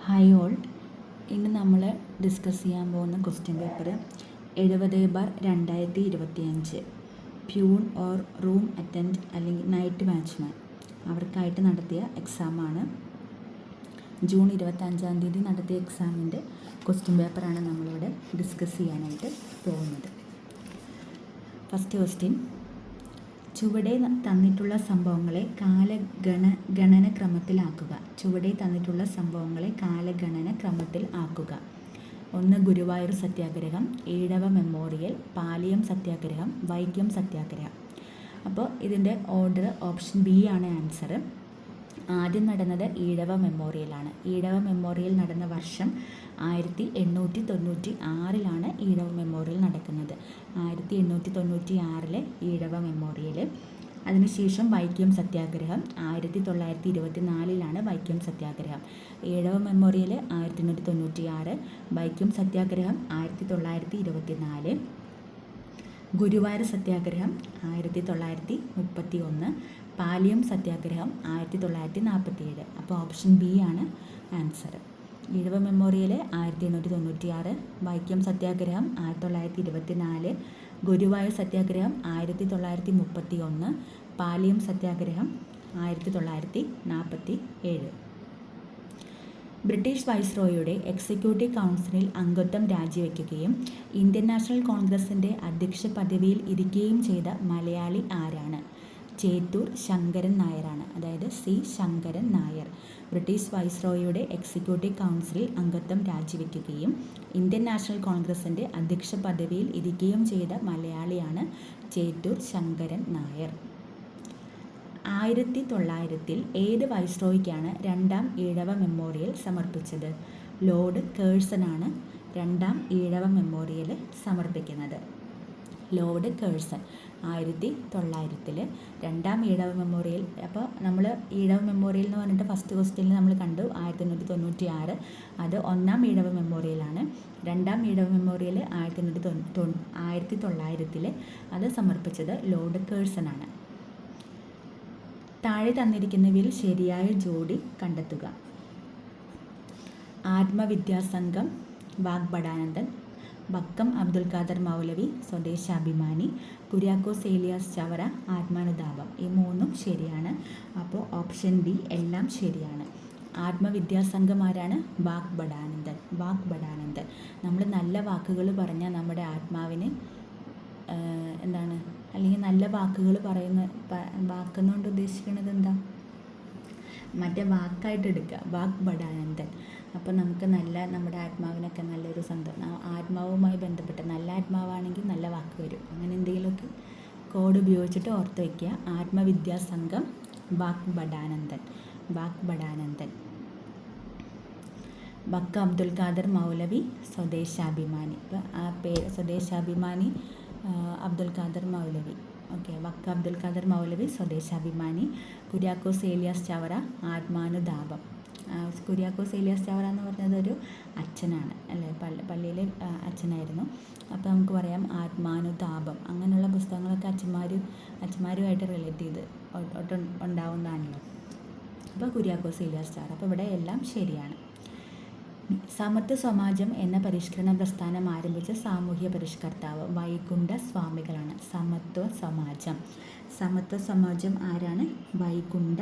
Hi all, ഇന്ന് നമ്മൾ discuss ചെയ്യാൻ പോകുന്ന question paper 70/2025 peon or room attend അല്ലെങ്കിൽ നൈറ്റ് വാച്ച്മാൻ അവർക്കായിട്ട് നടത്തിയ എക്സാമാണ്. ജൂൺ 25 നടത്തിയ എക്സാമിൻ്റെ ക്വസ്റ്റ്യൻ പേപ്പറാണ് നമ്മളിവിടെ ഡിസ്കസ് ചെയ്യാനായിട്ട് പോകുന്നത്. ഫസ്റ്റ് ക്വസ്റ്റ്യൻ: ചുവടെ തന്നിട്ടുള്ള സംഭവങ്ങളെ കാലഗണന ക്രമത്തിലാക്കുക. ചുവടെ തന്നിട്ടുള്ള സംഭവങ്ങളെ കാലഗണന ക്രമത്തിൽ ആക്കുക. 1. ഗുരുവായൂർ സത്യാഗ്രഹം, ഈഴവ മെമ്മോറിയൽ, പാലിയം സത്യാഗ്രഹം, വൈക്കം സത്യാഗ്രഹം. അപ്പോൾ ഇതിൻ്റെ ഓർഡർ ഓപ്ഷൻ ബി ആണ് ആൻസർ. ആദ്യം നടന്നത് ഈഴവ മെമ്മോറിയലാണ്. ഈഴവ മെമ്മോറിയൽ നടന്ന വർഷം 1896 ഈഴവ മെമ്മോറിയൽ നടക്കുന്നത്. 1896 ഈഴവ മെമ്മോറിയൽ. അതിനുശേഷം വൈക്കം സത്യാഗ്രഹം 1924 വൈക്കം സത്യാഗ്രഹം. ഈഴവ മെമ്മോറിയൽ 1896, വൈക്കം സത്യാഗ്രഹം 1924. ഗുരുവായൂർ സത്യാഗ്രഹം 1931, പാലിയം സത്യാഗ്രഹം 1947. അപ്പോൾ ഓപ്ഷൻ ബി ആണ് ആൻസർ. ഈഴവ മെമ്മോറിയൽ 1896, വൈക്കം സത്യാഗ്രഹം 1924, ഗുരുവായൂർ സത്യാഗ്രഹം 1931, പാലിയം സത്യാഗ്രഹം 1947. ബ്രിട്ടീഷ് വൈസ്രോയുടെ എക്സിക്യൂട്ടീവ് കൗൺസിലിൽ അംഗത്വം രാജിവെക്കുകയും ഇന്ത്യൻ നാഷണൽ കോൺഗ്രസിൻ്റെ അധ്യക്ഷ പദവിയിൽ ഇരിക്കുകയും ചെയ്ത മലയാളി ആരാണ്? ചേറ്റൂർ ശങ്കരൻ നായരാണ്. അതായത് സി ശങ്കരൻ നായർ. ബ്രിട്ടീഷ് വൈസ്രോയുടെ എക്സിക്യൂട്ടീവ് കൗൺസിലിൽ അംഗത്വം രാജിവെക്കുകയും ഇന്ത്യൻ നാഷണൽ കോൺഗ്രസിൻ്റെ അധ്യക്ഷ പദവിയിൽ ഇരിക്കുകയും ചെയ്ത മലയാളിയാണ് ചേറ്റൂർ ശങ്കരൻ നായർ. 1900 ഏത് വൈസ്രോയ്ക്കാണ് രണ്ടാം ഈഴവ മെമ്മോറിയൽ സമർപ്പിച്ചത്? ലോർഡ് കേഴ്സനാണ് രണ്ടാം ഈഴവ മെമ്മോറിയൽ സമർപ്പിക്കുന്നത്. ലോർഡ് കേഴ്സൺ 1900 രണ്ടാം ഈഴവ മെമ്മോറിയൽ. അപ്പോൾ നമ്മൾ ഈഴവ മെമ്മോറിയൽ എന്ന് പറഞ്ഞിട്ട് ഫസ്റ്റ് ക്വസ്റ്റ്യനിൽ നമ്മൾ കണ്ടു 1896, അത് ഒന്നാം ഈഴവ മെമ്മോറിയലാണ്. രണ്ടാം ഈഴവ മെമ്മോറിയൽ 1900 അത് സമർപ്പിച്ചത് ലോർഡ് കേഴ്സനാണ്. താഴെ തന്നിരിക്കുന്നവയിൽ ശരിയായ ജോഡി കണ്ടെത്തുക. ആത്മവിദ്യാസംഘം വാഗ്ഭടാനന്ദൻ, വക്കം അബ്ദുൽ ഖാദർ മൗലവി സ്വദേശാഭിമാനി, കുര്യാക്കോസ് ഏലിയാസ് ചവറ ആത്മാനുതാപം. ഈ മൂന്നും ശരിയാണ്. അപ്പോൾ ഓപ്ഷൻ ബി എല്ലാം ശരിയാണ്. ആത്മവിദ്യാസംഘം ആരാണ്? വാഗ്ഭടാനന്ദൻ. നമ്മൾ നല്ല വാക്കുകൾ പറഞ്ഞാൽ നമ്മുടെ ആത്മാവിന് എന്താണ്, അല്ലെങ്കിൽ നല്ല വാക്കുകൾ പറയുന്ന വാക്കെന്നുകൊണ്ട് ഉദ്ദേശിക്കുന്നത് എന്താ? മറ്റേ വാക്കായിട്ട് എടുക്കുക, വാഗ്ഭടാനന്ദൻ. അപ്പോൾ നമുക്ക് നമ്മുടെ ആത്മാവിനൊക്കെ നല്ലൊരു ആത്മാവുമായി ബന്ധപ്പെട്ട് നല്ല ആത്മാവാണെങ്കിൽ നല്ല വാക്ക് വരും. അങ്ങനെ എന്തെങ്കിലുമൊക്കെ കോഡ് ഉപയോഗിച്ചിട്ട് ഓർത്ത് വയ്ക്കുക. ആത്മവിദ്യാസംഘം വാഗ്ഭടാനന്ദൻ. വക്കം അബ്ദുൽ ഖാദർ മൗലവി സ്വദേശാഭിമാനി. ഇപ്പോൾ ആ പേര് സ്വദേശാഭിമാനി അബ്ദുൽ ഖാദർ മൗലവി. ഓക്കെ, വക്ക അബ്ദുൽ ഖാദർ മൗലവി സ്വദേശാഭിമാനി. കുര്യാക്കോസ് ഏലിയാസ് ചവറ ആത്മാനുതാപം. കുര്യാക്കോസ് ഏലിയാസ് ചവറ എന്ന് പറഞ്ഞത് ഒരു അച്ഛനാണ് അല്ലേ, പള്ളിയിലെ അച്ഛനായിരുന്നു. അപ്പോൾ നമുക്ക് പറയാം ആത്മാനുതാപം. അങ്ങനെയുള്ള പുസ്തകങ്ങളൊക്കെ അച്ഛന്മാരുമായിട്ട് റിലേറ്റ് ചെയ്ത് ഉണ്ടാവുന്നതാണല്ലോ. അപ്പോൾ കുര്യാക്കോസ് ഏലിയാസ് ചവറ. അപ്പോൾ ഇവിടെ എല്ലാം ശരിയാണ്. സമത്വ സമാജം എന്ന പരിഷ്കരണ പ്രസ്ഥാനം ആരംഭിച്ച സാമൂഹ്യ പരിഷ്കർത്താവ് വൈകുണ്ഠ സ്വാമികളാണ്. സമത്വ സമാജം ആരാണ്? വൈകുണ്ഠ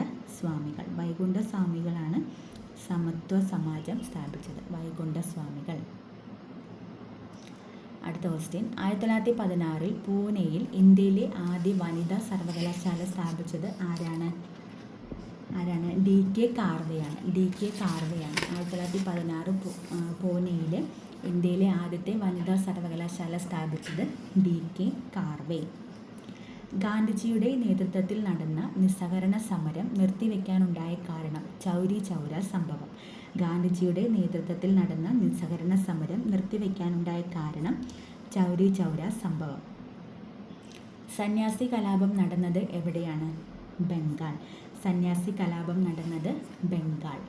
സ്വാമികളാണ് സമത്വ സമാജം സ്ഥാപിച്ചത്. വൈകുണ്ഠ സ്വാമികൾ. അടുത്ത ക്വസ്റ്റ്യൻ: 1916 പൂനെയിൽ ഇന്ത്യയിലെ ആദ്യ വനിതാ സർവകലാശാല സ്ഥാപിച്ചത് ആരാണ്? DK കാർവെയാണ്. 1916 പൂനെയിൽ ഇന്ത്യയിലെ ആദ്യത്തെ വനിതാ സർവകലാശാല സ്ഥാപിച്ചത് DK കാർവെ. ഗാന്ധിജിയുടെ നേതൃത്വത്തിൽ നടന്ന നിസ്സഹകരണ സമരം നിർത്തിവെക്കാനുണ്ടായ കാരണം? ചൗരി ചൗര സംഭവം. ഗാന്ധിജിയുടെ നേതൃത്വത്തിൽ നടന്ന നിസ്സഹകരണ സമരം നിർത്തിവെക്കാനുണ്ടായ കാരണം? ചൗരി ചൗര സംഭവം. സന്യാസി കലാപം നടന്നത് എവിടെയാണ്? ബംഗാൾ. സന്യാസി കലാപം നടന്നത് ബംഗാൾ.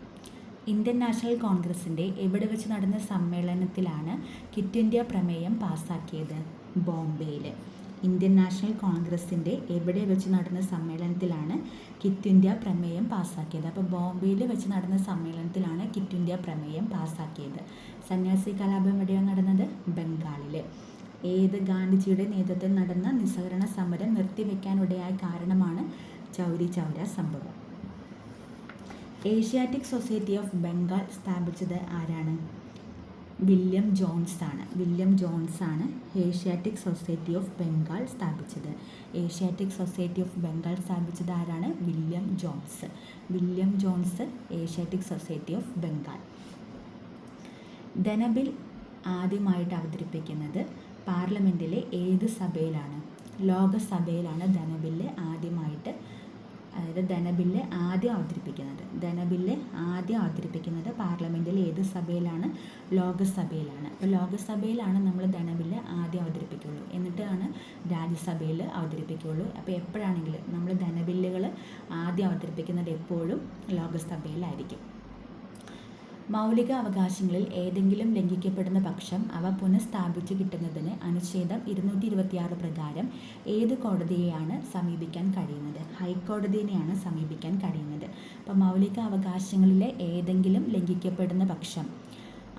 ഇന്ത്യൻ നാഷണൽ കോൺഗ്രസിൻ്റെ എവിടെ വെച്ച് നടന്ന സമ്മേളനത്തിലാണ് ക്വിറ്റ് ഇന്ത്യ പ്രമേയം പാസ്സാക്കിയത്? ബോംബെയിൽ. ഇന്ത്യൻ നാഷണൽ കോൺഗ്രസിൻ്റെ എവിടെ വെച്ച് നടന്ന സമ്മേളനത്തിലാണ് ക്വിറ്റ് ഇന്ത്യ പ്രമേയം പാസ്സാക്കിയത്? അപ്പോൾ ബോംബെയിൽ വെച്ച് നടന്ന സമ്മേളനത്തിലാണ് ക്വിറ്റ് ഇന്ത്യ പ്രമേയം പാസ്സാക്കിയത്. സന്യാസി കലാപം എവിടെയാണ് നടന്നത്? ബംഗാളിൽ. ഏത് ഗാന്ധിജിയുടെ നേതൃത്വത്തിൽ നടന്ന നിസ്സഹകരണ സമരം നിർത്തിവെക്കാനിടയായ കാരണമാണ് ചൗരി ചൗര സംഭവം. ഏഷ്യാറ്റിക് സൊസൈറ്റി ഓഫ് ബംഗാൾ സ്ഥാപിച്ചത് ആരാണ്? വില്യം ജോൺസ് ആണ്. വില്യം ജോൺസ് ആണ് ഏഷ്യാറ്റിക് സൊസൈറ്റി ഓഫ് ബംഗാൾ സ്ഥാപിച്ചത്. ഏഷ്യാറ്റിക് സൊസൈറ്റി ഓഫ് ബംഗാൾ സ്ഥാപിച്ചത് ആരാണ്? William Jones. William Jones Asiatic Society of Bengal. ധനബിൽ ആദ്യമായിട്ട് അവതരിപ്പിക്കുന്നത് പാർലമെൻറ്റിലെ ഏത് സഭയിലാണ്? ലോകസഭയിലാണ് ധനബില്ല് ആദ്യമായിട്ട്, അതായത് ധനബില്ല് ആദ്യം അവതരിപ്പിക്കുന്നത് പാർലമെൻറ്റിലെ ഏത് സഭയിലാണ്? ലോകസഭയിലാണ്. അപ്പോൾ ലോകസഭയിലാണ് നമ്മൾ ധനബില്ല് ആദ്യം അവതരിപ്പിക്കുകയുള്ളൂ, എന്നിട്ടാണ് രാജ്യസഭയിൽ അവതരിപ്പിക്കുകയുള്ളൂ. അപ്പോൾ എപ്പോഴാണെങ്കിലും നമ്മൾ ധനബില്ലുകൾ ആദ്യം അവതരിപ്പിക്കുന്നത് എപ്പോഴും ലോകസഭയിലായിരിക്കും. മൗലിക അവകാശങ്ങളിൽ ഏതെങ്കിലും ലംഘിക്കപ്പെടുന്ന പക്ഷം അവ പുനഃസ്ഥാപിച്ചു കിട്ടുന്നതിന് അനുച്ഛേദം 226 പ്രകാരം ഏത് കോടതിയെയാണ് സമീപിക്കാൻ കഴിയുന്നത്? ഹൈക്കോടതിയെയാണ് സമീപിക്കാൻ കഴിയുന്നത്. അപ്പോൾ മൗലിക അവകാശങ്ങളിലെ ഏതെങ്കിലും ലംഘിക്കപ്പെടുന്ന പക്ഷം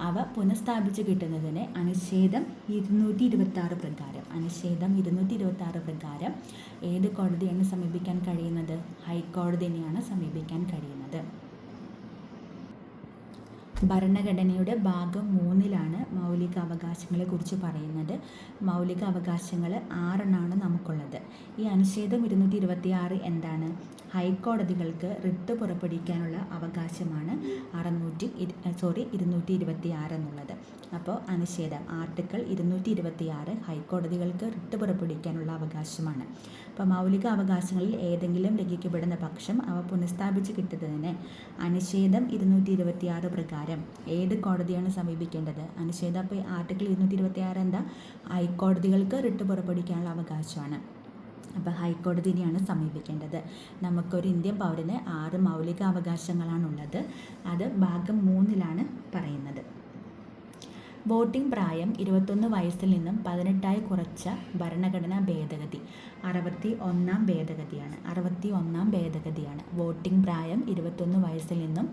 അവ പുനഃസ്ഥാപിച്ചു കിട്ടുന്നതിന് അനുച്ഛേദം 226 പ്രകാരം ഏത് കോടതിയാണ് സമീപിക്കാൻ കഴിയുന്നത്? ഹൈക്കോടതിയെയാണ് സമീപിക്കാൻ കഴിയുന്നത്. ഭരണഘടനയുടെ ഭാഗം 3 മൗലിക അവകാശങ്ങളെക്കുറിച്ച് പറയുന്നത്. മൗലിക അവകാശങ്ങൾ 6 നമുക്കുള്ളത്. ഈ അനുച്ഛേദം 226 എന്താണ്? ഹൈക്കോടതികൾക്ക് റിട്ട് പുറപ്പെടുവിക്കാനുള്ള അവകാശമാണ് 226 എന്നുള്ളത്. അപ്പോൾ അനുച്ഛേദം ആർട്ടിക്കിൾ 226 ഹൈക്കോടതികൾക്ക് റിട്ട് പുറപ്പെടുവിക്കാനുള്ള അവകാശമാണ്. അപ്പോൾ മൗലിക അവകാശങ്ങളിൽ ഏതെങ്കിലും ലംഘിക്കപ്പെടുന്ന പക്ഷം അവ പുനഃസ്ഥാപിച്ച് കിട്ടുന്നതിന് അനുച്ഛേദം 226 പ്രകാരം ഏത് കോടതിയാണ് സമീപിക്കേണ്ടത്? അനുച്ഛേദം അപ്പോൾ ആർട്ടിക്കിൾ 226 എന്താ? ഹൈക്കോടതികൾക്ക് റിട്ട് പുറപ്പെടുവിക്കാനുള്ള അവകാശമാണ്. അപ്പോൾ ഹൈക്കോടതിനെയാണ് സമീപിക്കേണ്ടത്. നമുക്കൊരു ഇന്ത്യൻ പൗരന് 6 മൗലിക അവകാശങ്ങളാണുള്ളത്. അത് ഭാഗം 3 പറയുന്നത്. വോട്ടിംഗ് പ്രായം 21 വയസ്സിൽ നിന്നും 18 കുറച്ച ഭരണഘടനാ ഭേദഗതി 61 ഭേദഗതിയാണ്. വോട്ടിംഗ് പ്രായം 21 വയസ്സിൽ നിന്നും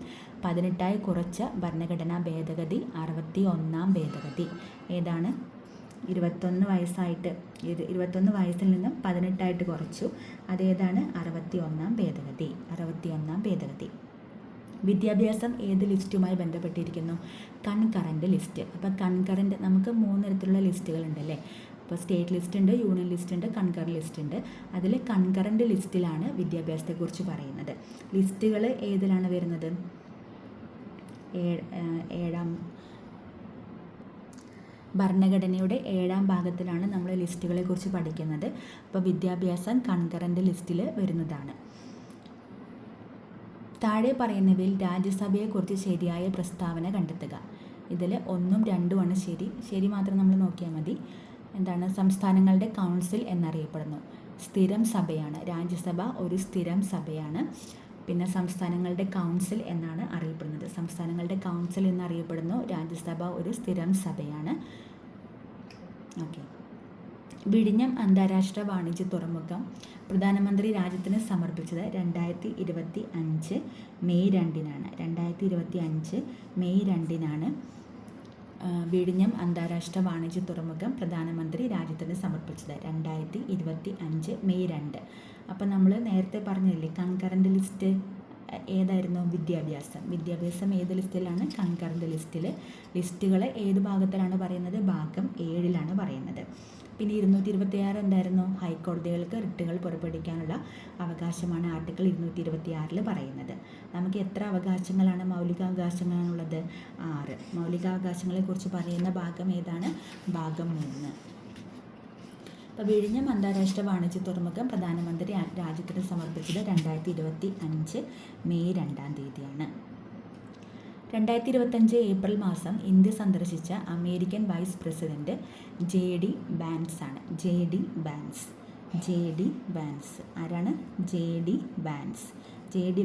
18 കുറച്ച ഭരണഘടനാ ഭേദഗതി 61 ഭേദഗതി. ഏതാണ്? 21 വയസ്സിൽ നിന്നും 18 കുറച്ചു. അതേതാണ്? 61 ഭേദഗതി. വിദ്യാഭ്യാസം ഏത് ലിസ്റ്റുമായി ബന്ധപ്പെട്ടിരിക്കുന്നു? Concurrent list. അപ്പോൾ കൺകറൻറ്റ് നമുക്ക് 3 തരത്തിലുള്ള ലിസ്റ്റുകളുണ്ടല്ലേ. അപ്പോൾ സ്റ്റേറ്റ് ലിസ്റ്റ് ഉണ്ട്, യൂണിയൻ ലിസ്റ്റ് ഉണ്ട്, കൺകറൻറ്റ് ലിസ്റ്റ് ഉണ്ട്. അതിൽ കൺകറൻറ്റ് ലിസ്റ്റിലാണ് വിദ്യാഭ്യാസത്തെക്കുറിച്ച് പറയുന്നത്. ലിസ്റ്റുകൾ ഏതിലാണ് വരുന്നത്? ഭരണഘടനയുടെ 7ാം ഭാഗത്തിലാണ് നമ്മൾ ലിസ്റ്റുകളെ കുറിച്ച് പഠിക്കുന്നത്. അപ്പോൾ വിദ്യാഭ്യാസം കൺകറൻറ്റ് ലിസ്റ്റിൽ വരുന്നതാണ്. താഴെ പറയുന്നവയിൽ രാജ്യസഭയെക്കുറിച്ച് ശരിയായ പ്രസ്താവന കണ്ടെത്തുക. ഇതിൽ 1ഉം 2ഉമാണ് ശരി മാത്രം നമ്മൾ നോക്കിയാൽ മതി. എന്താണ്? സംസ്ഥാനങ്ങളുടെ കൗൺസിൽ എന്നറിയപ്പെടുന്നു. സ്ഥിരം സഭയാണ് രാജ്യസഭ, ഒരു സ്ഥിരം സഭയാണ്. പിന്നെ സംസ്ഥാനങ്ങളുടെ കൗൺസിൽ എന്നാണ് അറിയപ്പെടുന്നത്. സംസ്ഥാനങ്ങളുടെ കൗൺസിൽ എന്നറിയപ്പെടുന്നു. രാജ്യസഭ ഒരു സ്ഥിരം സഭയാണ്. ഓക്കെ. വിഴിഞ്ഞം അന്താരാഷ്ട്ര വാണിജ്യ തുറമുഖം പ്രധാനമന്ത്രി രാജ്യത്തിന് സമർപ്പിച്ചത് 2025 മെയ് 2-നാണ്. 2025 മെയ് 2-നാണ് വിഴിഞ്ഞം അന്താരാഷ്ട്ര വാണിജ്യ തുറമുഖം പ്രധാനമന്ത്രി രാജ്യത്തിന് സമർപ്പിച്ചത്. 2025 മെയ് 2. അപ്പം നമ്മൾ നേരത്തെ പറഞ്ഞില്ലേ കൺകറൻറ്റ് ലിസ്റ്റ് ഏതായിരുന്നു? വിദ്യാഭ്യാസം ഏത് ലിസ്റ്റിലാണ്? കൺകറൻറ്റ് ലിസ്റ്റിൽ. ലിസ്റ്റുകൾ ഏത് ഭാഗത്തിലാണ് പറയുന്നത്? ഭാഗം 7 പറയുന്നത്. പിന്നെ 226 എന്തായിരുന്നു? ഹൈക്കോടതികൾക്ക് റിട്ടുകൾ പുറപ്പെടുവിക്കാനുള്ള അവകാശമാണ് ആർട്ടിക്കിൾ 226 പറയുന്നത്. നമുക്ക് എത്ര അവകാശങ്ങളാണ്? മൗലികാവകാശങ്ങളാണുള്ളത്? 6. മൗലികാവകാശങ്ങളെക്കുറിച്ച് പറയുന്ന ഭാഗം ഏതാണ്? ഭാഗം 3. അപ്പോൾ വിഴിഞ്ഞം അന്താരാഷ്ട്ര വാണിജ്യ തുറമുഖം പ്രധാനമന്ത്രി രാജ്യത്തിന് സമർപ്പിച്ചത് 2025 മെയ് 2 2025 ഏപ്രിൽ മാസം ഇന്ത്യ സന്ദർശിച്ച American vice president JD Vance ആണ്. JD വാൻസ് ആരാണ്? JD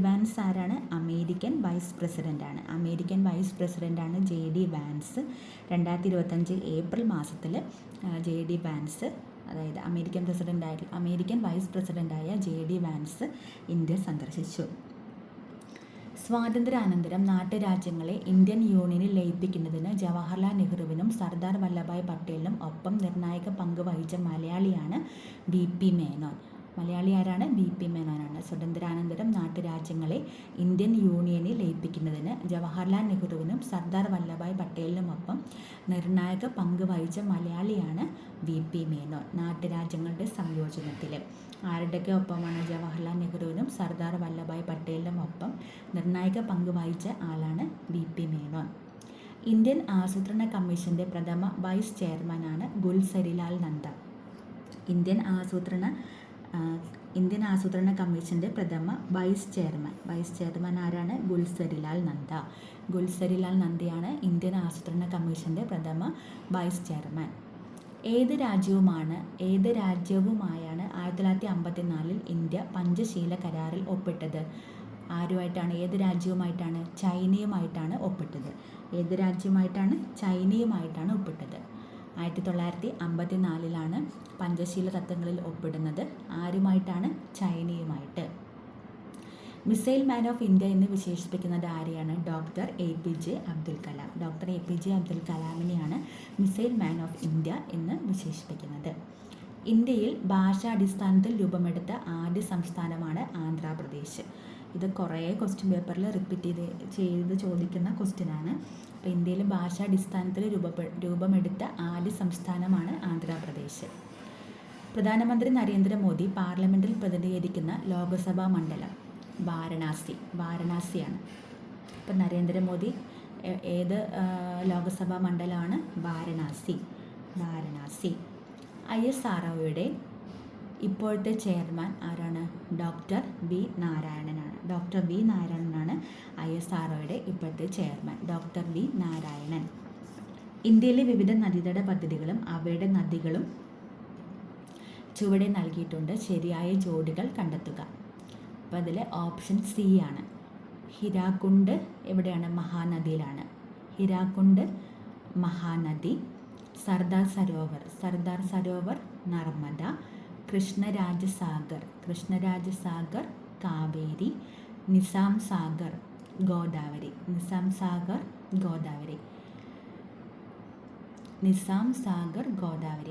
വാൻസ് ആരാണ്? അമേരിക്കൻ വൈസ് പ്രസിഡൻ്റാണ്. JD Vance. 2025 ഏപ്രിൽ മാസത്തിൽ JD വാൻസ് അതായത് അമേരിക്കൻ വൈസ് പ്രസിഡൻ്റായ JD വാൻസ് ഇന്ത്യ സന്ദർശിച്ചു. സ്വാതന്ത്ര്യാനന്തരം നാട്ടുരാജ്യങ്ങളെ ഇന്ത്യൻ യൂണിയനിൽ ലയിപ്പിക്കുന്നതിന് ജവഹർലാൽ നെഹ്റുവിനും സർദാർ വല്ലഭായ് പട്ടേലിനും ഒപ്പം നിർണായക പങ്ക് വഹിച്ച മലയാളിയാണ് BP മേനോൻ. മലയാളി ആരാണ്? BP മേനോനാണ്. സ്വാതന്ത്ര്യാനന്തരം നാട്ടുരാജ്യങ്ങളെ ഇന്ത്യൻ യൂണിയനിൽ ലയിപ്പിക്കുന്നതിന് ജവഹർലാൽ നെഹ്റുവിനും സർദാർ വല്ലഭായ് പട്ടേലിനുമൊപ്പം നിർണായക പങ്ക് വഹിച്ച മലയാളിയാണ് BP മേനോൻ. നാട്ടുരാജ്യങ്ങളുടെ സംയോജനത്തിൽ ആരുടെയൊക്കെ ഒപ്പമാണ്? ജവഹർലാൽ നെഹ്റുവിനും സർദാർ വല്ലഭായ് പട്ടേലിനും ഒപ്പം നിർണായക പങ്ക് വഹിച്ച ആളാണ് BP മേനോൻ. ഇന്ത്യൻ ആസൂത്രണ കമ്മീഷൻ്റെ പ്രഥമ വൈസ് ചെയർമാനാണ് ഗുൽസരിലാൽ നന്ദ. ഇന്ത്യൻ ആസൂത്രണ കമ്മീഷൻ്റെ പ്രഥമ വൈസ് ചെയർമാൻ ആരാണ്? ഗുൽസരിലാൽ നന്ദ. ഗുൽസരിലാൽ നന്ദയാണ് ഇന്ത്യൻ ആസൂത്രണ കമ്മീഷൻ്റെ പ്രഥമ വൈസ് ചെയർമാൻ. ഏത് രാജ്യവുമായാണ് 1954 ഇന്ത്യ പഞ്ചശീല കരാറിൽ ഒപ്പിട്ടത്? ആരുമായിട്ടാണ്? ഏത് രാജ്യവുമായിട്ടാണ്? ചൈനയുമായിട്ടാണ് ഒപ്പിട്ടത്. ഏത് രാജ്യവുമായിട്ടാണ്? ചൈനയുമായിട്ടാണ് ഒപ്പിട്ടത്. 1954 പഞ്ചശീല തത്വങ്ങളിൽ ഒപ്പിടുന്നത്. ആരുമായിട്ടാണ്? ചൈനയുമായിട്ട്. മിസൈൽ മാൻ ഓഫ് ഇന്ത്യ എന്ന് വിശേഷിപ്പിക്കുന്നത് ആരെയാണ്? Doctor APJ Abdul Kalam. Doctor APJ Abdul കലാമിനെയാണ് മിസൈൽ മാൻ ഓഫ് ഇന്ത്യ എന്ന് വിശേഷിപ്പിക്കുന്നത്. ഇന്ത്യയിൽ ഭാഷാടിസ്ഥാനത്തിൽ രൂപമെടുത്ത ആദ്യ സംസ്ഥാനമാണ് ആന്ധ്രാപ്രദേശ്. ഇത് കുറേ ക്വസ്റ്റ്യൻ പേപ്പറിൽ റിപ്പീറ്റ് ചെയ്ത് ചോദിക്കുന്ന ക്വസ്റ്റ്യനാണ്. അപ്പോൾ ഇന്ത്യയിൽ ഭാഷാടിസ്ഥാനത്തിൽ രൂപമെടുത്ത ആദ്യ സംസ്ഥാനമാണ് ആന്ധ്രാപ്രദേശ്. പ്രധാനമന്ത്രി നരേന്ദ്രമോദി പാർലമെൻറ്റിൽ പ്രതിനിധീകരിക്കുന്ന ലോക്സഭാ മണ്ഡലം വാരണാസിയാണ്. അപ്പം നരേന്ദ്രമോദി ഏത് ലോക്സഭാ മണ്ഡലമാണ്? വാരണാസി. ISROയുടെ ഇപ്പോഴത്തെ ചെയർമാൻ ആരാണ്? Doctor V നാരായണനാണ്. ഡോക്ടർ V നാരായണനാണ് ISROയുടെ ഇപ്പോഴത്തെ ചെയർമാൻ. Doctor V Narayanan. ഇന്ത്യയിലെ വിവിധ നദീതട പദ്ധതികളും അവയുടെ നദികളും ചുവടെ നൽകിയിട്ടുണ്ട്. ശരിയായ ജോഡികൾ കണ്ടെത്തുക. അപ്പോൾ അതിൽ ഓപ്ഷൻ C ആണ്. ഹിരാക്കുണ്ട് എവിടെയാണ്? മഹാനദിയിലാണ്. ഹിരാക്കുണ്ട് മഹാനദി. സർദാർ സരോവർ നർമ്മദ. കൃഷ്ണരാജസാഗർ കാവേരി. നിസാം സാഗർ ഗോദാവരി.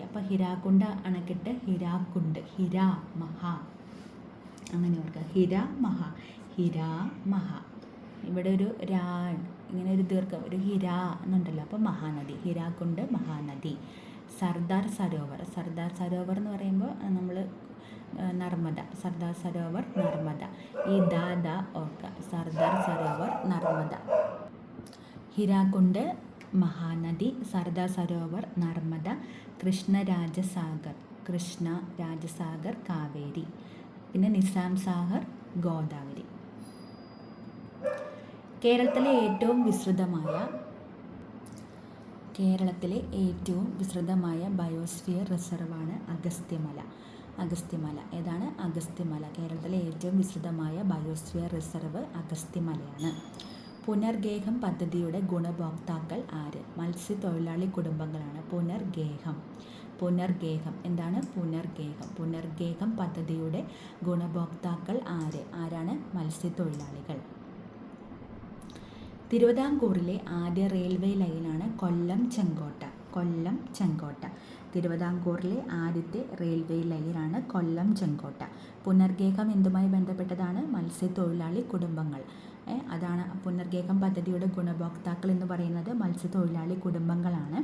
അപ്പോൾ ഹിരാക്കുണ്ട് അണക്കെട്ട് ഹിരാ മഹാ, അങ്ങനെ ഓർക്കുക. ഹിരാ മഹാ. ഇവിടെ ഒരു ഇങ്ങനെ ഒരു ദീർഘം, ഒരു ഹിരാ എന്നുണ്ടല്ലോ. അപ്പോൾ മഹാനദി, ഹിരാക്കുണ്ട് മഹാനദി. സർദാർ സരോവർ എന്ന് പറയുമ്പോൾ നമ്മൾ നർമ്മദ. സർദാർ സരോവർ നർമ്മദ. ഈ ദാ ഓർക്കുക. സർദാർ സരോവർ നർമ്മദ. ഹിരാക്കുണ്ട് മഹാനദി, സർദാർ സരോവർ നർമ്മദ, കൃഷ്ണരാജസാഗർ കാവേരി, പിന്നെ നിസാം സാഗർ ഗോദാവരി. കേരളത്തിലെ ഏറ്റവും വിസ്തൃതമായ ബയോസ്ഫിയർ റിസർവാണ് അഗസ്ത്യമല. ഏതാണ്? അഗസ്ത്യമല. കേരളത്തിലെ ഏറ്റവും വിസ്തൃതമായ ബയോസ്ഫിയർ റിസർവ് അഗസ്ത്യമലയാണ്. പുനർഗേഹം പദ്ധതിയുടെ ഗുണഭോക്താക്കൾ ആര്? മത്സ്യത്തൊഴിലാളി കുടുംബങ്ങളാണ്. പുനർഗേഹം എന്താണ്? പുനർഗേഹം പദ്ധതിയുടെ ഗുണഭോക്താക്കൾ ആരാണ്? മത്സ്യത്തൊഴിലാളികൾ. തിരുവിതാംകൂറിലെ ആദ്യ റെയിൽവേ ലൈനാണ് കൊല്ലം ചെങ്കോട്ട. തിരുവിതാംകൂറിലെ ആദ്യത്തെ റെയിൽവേ ലൈനാണ് കൊല്ലം ചെങ്കോട്ട. പുനർഗേഹം എന്തുമായി ബന്ധപ്പെട്ടതാണ്? മത്സ്യത്തൊഴിലാളി കുടുംബങ്ങൾ. അതാണ് പുനർഗേഹം പദ്ധതിയുടെ ഗുണഭോക്താക്കൾ എന്ന് പറയുന്നത് മത്സ്യത്തൊഴിലാളി കുടുംബങ്ങളാണ്.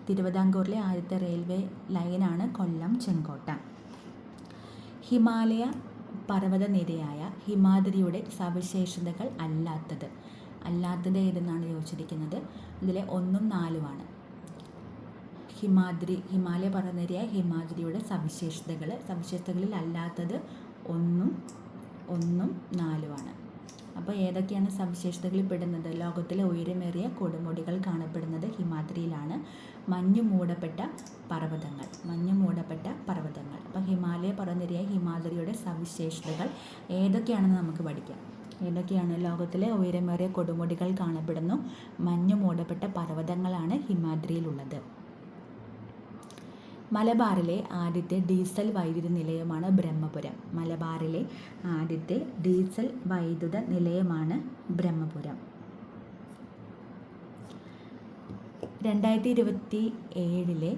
തിരുവിതാംകൂറിലെ ആദ്യത്തെ റെയിൽവേ ലൈനാണ് കൊല്ലം ചെങ്കോട്ട. ഹിമാലയ പർവ്വതനിരയായ ഹിമാദ്രിയുടെ സവിശേഷതകൾ അല്ലാത്തത് ഏതെന്നാണ് ചോദിച്ചിരിക്കുന്നത്. ഇതിലെ 1ഉം 4ഉമാണ്. ഹിമാലയ പർവ്വതനിരയായ ഹിമാദ്രിയുടെ സവിശേഷതകളിൽ അല്ലാത്തത് 1ഉം 4ഉമാണ്. അപ്പോൾ ഏതൊക്കെയാണ് സവിശേഷതകളിൽ പെടുന്നത്? ലോകത്തിലെ ഉയരമേറിയ കൊടുമുടികൾ കാണപ്പെടുന്നത് ഹിമാദ്രിയിലാണ്. മഞ്ഞു മൂടപ്പെട്ട പർവ്വതങ്ങൾ. അപ്പോൾ ഹിമാലയ പർവ്വതനിരയായ ഹിമാദ്രിയുടെ സവിശേഷതകൾ ഏതൊക്കെയാണെന്ന് നമുക്ക് പഠിക്കാം. ഏതൊക്കെയാണ്? ലോകത്തിലെ ഉയരമേറിയ കൊടുമുടികൾ കാണപ്പെടുന്നു. മഞ്ഞു മൂടപ്പെട്ട പർവ്വതങ്ങളാണ് ഹിമാദ്രിയിലുള്ളത്. മലബാറിലെ ആദ്യത്തെ ഡീസൽ വൈദ്യുത നിലയമാണ് ബ്രഹ്മപുരം. മലബാറിലെ ആദ്യത്തെ ഡീസൽ വൈദ്യുത നിലയമാണ് ബ്രഹ്മപുരം. 2027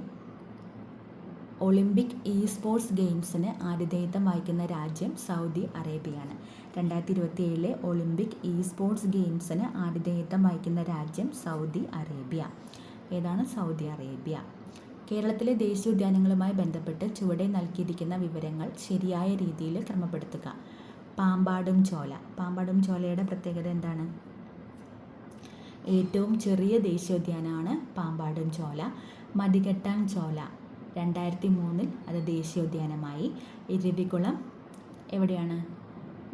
ഒളിമ്പിക് സ്പോർട്സ് ഗെയിംസിന് ആതിഥേയത്വം വഹിക്കുന്ന രാജ്യം സൗദി അറേബ്യയാണ്. 2027 ഒളിമ്പിക് സ്പോർട്സ് ഗെയിംസിന് ആതിഥേയത്വം വഹിക്കുന്ന രാജ്യം സൗദി അറേബ്യ. ഏതാണ്? Saudi Arabia. കേരളത്തിലെ ദേശീയോദ്യാനങ്ങളുമായി ബന്ധപ്പെട്ട് ചുവടെ നൽകിയിരിക്കുന്ന വിവരങ്ങൾ ശരിയായ രീതിയിൽ ക്രമപ്പെടുത്തുക. പാമ്പാടും ചോല. പാമ്പാടും ചോലയുടെ പ്രത്യേകത എന്താണ്? ഏറ്റവും ചെറിയ ദേശീയോദ്യാനമാണ് പാമ്പാടും ചോല. മതികെട്ടാൻ ചോല 2003 അത് ദേശീയോദ്യാനമായി. ഇരവികുളം എവിടെയാണ്?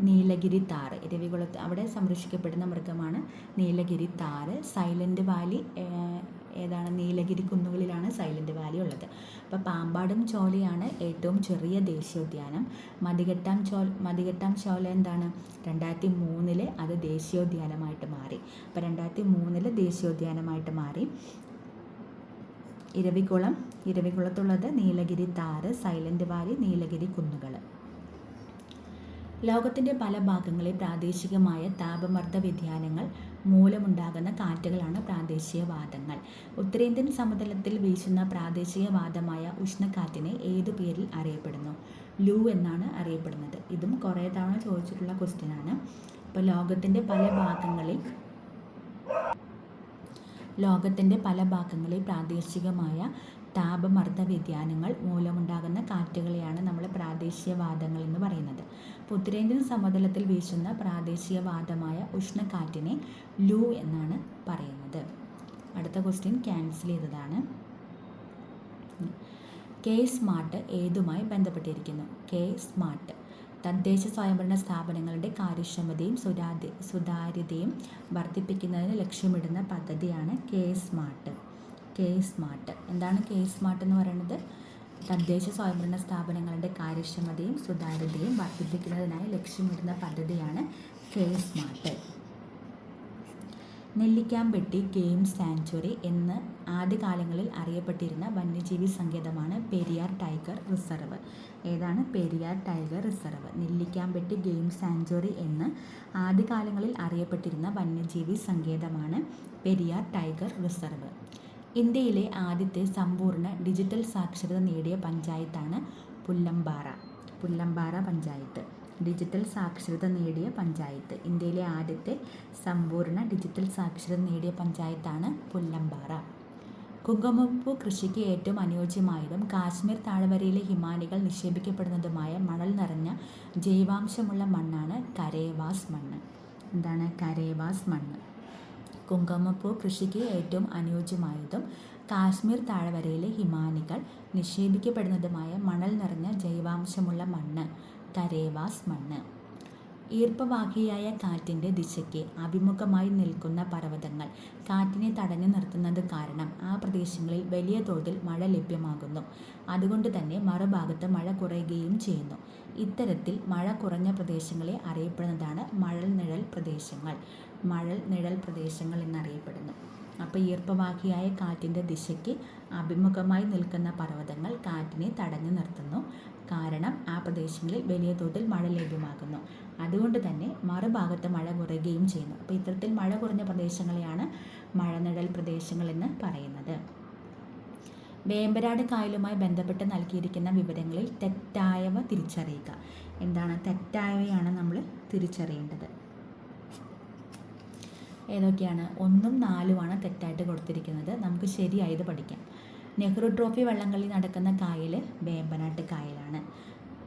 നീലഗിരി താറ്. ഇരവികുളത്ത് അവിടെ സംരക്ഷിക്കപ്പെടുന്ന മൃഗമാണ് നീലഗിരി താറ്. സൈലൻറ്റ് വാലി ഏതാണ്? നീലഗിരി കുന്നുകളിലാണ് സൈലൻറ്റ് വാലി ഉള്ളത്. അപ്പോൾ പാമ്പാടും ചോലയാണ് ഏറ്റവും ചെറിയ ദേശീയോദ്യാനം. മതികെട്ടാം ചോല എന്താണ്? 2003 അത് ദേശീയോദ്യാനമായിട്ട് മാറി. അപ്പോൾ 2003 ദേശീയോദ്യാനമായിട്ട് മാറി. ഇരവികുളത്തുള്ളത് നീലഗിരി താറ്, സൈലൻറ്റ് വാലി, നീലഗിരി കുന്നുകൾ. ലോകത്തിൻ്റെ പല ഭാഗങ്ങളിൽ പ്രാദേശികമായ താപമർദ്ദ വ്യതിയാനങ്ങൾ മൂലമുണ്ടാകുന്ന കാറ്റുകളാണ് പ്രാദേശികവാതങ്ങൾ. ഉത്തരേന്ത്യൻ സമതലത്തിൽ വീശുന്ന പ്രാദേശികവാതമായ ഉഷ്ണക്കാറ്റിനെ ഏതു പേരിൽ അറിയപ്പെടുന്നു? ലൂ എന്നാണ് അറിയപ്പെടുന്നത്. ഇതും കുറേ തവണ ചോദിച്ചിട്ടുള്ള ക്വസ്റ്റ്യനാണ്. ഇപ്പോൾ ലോകത്തിൻ്റെ പല ഭാഗങ്ങളിൽ പ്രാദേശികമായ താപമർദ്ദ വ്യതിയാനങ്ങൾ മൂലമുണ്ടാകുന്ന കാറ്റുകളെയാണ് നമ്മൾ പ്രാദേശികവാതങ്ങൾ എന്ന് പറയുന്നത്. അപ്പോൾ ഉത്തരേന്ത്യൻ സമതലത്തിൽ വീശുന്ന പ്രാദേശികവാതമായ ഉഷ്ണക്കാറ്റിനെ ലൂ എന്നാണ് പറയുന്നത്. അടുത്ത ക്വസ്റ്റ്യൻ ക്യാൻസൽ ചെയ്തതാണ്. കെ സ്മാർട്ട് ഏതുമായി ബന്ധപ്പെട്ടിരിക്കുന്നു? കെ സ്മാർട്ട് തദ്ദേശ സ്വയംഭരണ സ്ഥാപനങ്ങളുടെ കാര്യക്ഷമതയും സുതാര്യതയും വർദ്ധിപ്പിക്കുന്നതിന് ലക്ഷ്യമിടുന്ന പദ്ധതിയാണ് കെ സ്മാർട്ട്. എന്താണ് കെ സ്മാർട്ട് എന്ന് പറയുന്നത്? തദ്ദേശ സ്വയംഭരണ സ്ഥാപനങ്ങളുടെ കാര്യക്ഷമതയും സുതാര്യതയും വർദ്ധിപ്പിക്കുന്നതിനായി ലക്ഷ്യമിടുന്ന പദ്ധതിയാണ് K smart. Nellikampatty game sanctuary എന്ന് ആദ്യകാലങ്ങളിൽ അറിയപ്പെട്ടിരുന്ന വന്യജീവി സങ്കേതമാണ് പെരിയാർ ടൈഗർ റിസർവ്. ഏതാണ്? Periyar tiger reserve. Nellikampatty game sanctuary എന്ന് ആദ്യകാലങ്ങളിൽ അറിയപ്പെട്ടിരുന്ന വന്യജീവി സങ്കേതമാണ് പെരിയാർ ടൈഗർ റിസർവ്. ഇന്ത്യയിലെ ആദ്യത്തെ സമ്പൂർണ്ണ ഡിജിറ്റൽ സാക്ഷരത നേടിയ പഞ്ചായത്താണ് പുല്ലമ്പാറ പഞ്ചായത്ത്. ഡിജിറ്റൽ സാക്ഷരത നേടിയ പഞ്ചായത്ത്. ഇന്ത്യയിലെ ആദ്യത്തെ സമ്പൂർണ്ണ ഡിജിറ്റൽ സാക്ഷരത നേടിയ പഞ്ചായത്താണ് പുല്ലമ്പാറ. കുങ്കുമപ്പൂ കൃഷിക്ക് ഏറ്റവും അനുയോജ്യമായതും കാശ്മീർ താഴ്വരയിലെ ഹിമാനികൾ നിക്ഷേപിക്കപ്പെടുന്നതുമായ മണൽ നിറഞ്ഞ ജൈവാംശമുള്ള മണ്ണാണ് കരേവാസ് മണ്ണ്. എന്താണ്? കരേവാസ് മണ്ണ്. കുങ്കുമപ്പൂ കൃഷിക്ക് ഏറ്റവും അനുയോജ്യമായതും കാശ്മീർ താഴ്വരയിലെ ഹിമാനികൾ നിക്ഷേപിക്കപ്പെടുന്നതുമായ മണൽ നിറഞ്ഞ ജൈവാംശമുള്ള മണ്ണ് കരേവാസ് മണ്ണ്. ഈർപ്പവാഹിയായ കാറ്റിൻ്റെ ദിശയ്ക്ക് അഭിമുഖമായി നിൽക്കുന്ന പർവ്വതങ്ങൾ കാറ്റിനെ തടഞ്ഞു നിർത്തുന്നത് കാരണം ആ പ്രദേശങ്ങളിൽ വലിയ തോതിൽ മഴ ലഭ്യമാകുന്നു. അതുകൊണ്ട് തന്നെ മറുഭാഗത്ത് മഴ കുറയുകയും ചെയ്യുന്നു. ഇത്തരത്തിൽ മഴ കുറഞ്ഞ പ്രദേശങ്ങളെ അറിയപ്പെടുന്നതാണ് മഴൽ നിഴൽ പ്രദേശങ്ങൾ എന്നറിയപ്പെടുന്നു. അപ്പോൾ ഈർപ്പവാഹിയായ കാറ്റിൻ്റെ ദിശയ്ക്ക് അഭിമുഖമായി നിൽക്കുന്ന പർവ്വതങ്ങൾ കാറ്റിനെ തടഞ്ഞു നിർത്തുന്നു. കാരണം ആ പ്രദേശങ്ങളിൽ വലിയ തോതിൽ മഴ ലഭ്യമാകുന്നു. അതുകൊണ്ട് തന്നെ മറുഭാഗത്ത് മഴ കുറയുകയും ചെയ്യുന്നു. അപ്പോൾ ഇത്തരത്തിൽ മഴ കുറഞ്ഞ പ്രദേശങ്ങളെയാണ് മഴനിഴൽ പ്രദേശങ്ങൾ എന്ന് പറയുന്നത്. വേമ്പനാട് കായലുമായി ബന്ധപ്പെട്ട് നൽകിയിരിക്കുന്ന വിവരങ്ങളിൽ തെറ്റായവ തിരിച്ചറിയുക. എന്താണ്? തെറ്റായവയാണ് നമ്മൾ തിരിച്ചറിയേണ്ടത്. ഏതൊക്കെയാണ്? 1ഉം 4ഉമാണ് തെറ്റായിട്ട് കൊടുത്തിരിക്കുന്നത്. നമുക്ക് ശരിയായത് പഠിക്കാം. നെഹ്റു ട്രോഫി വള്ളംകളി നടക്കുന്ന കായൽ വേമ്പനാട്ട് കായലാണ്.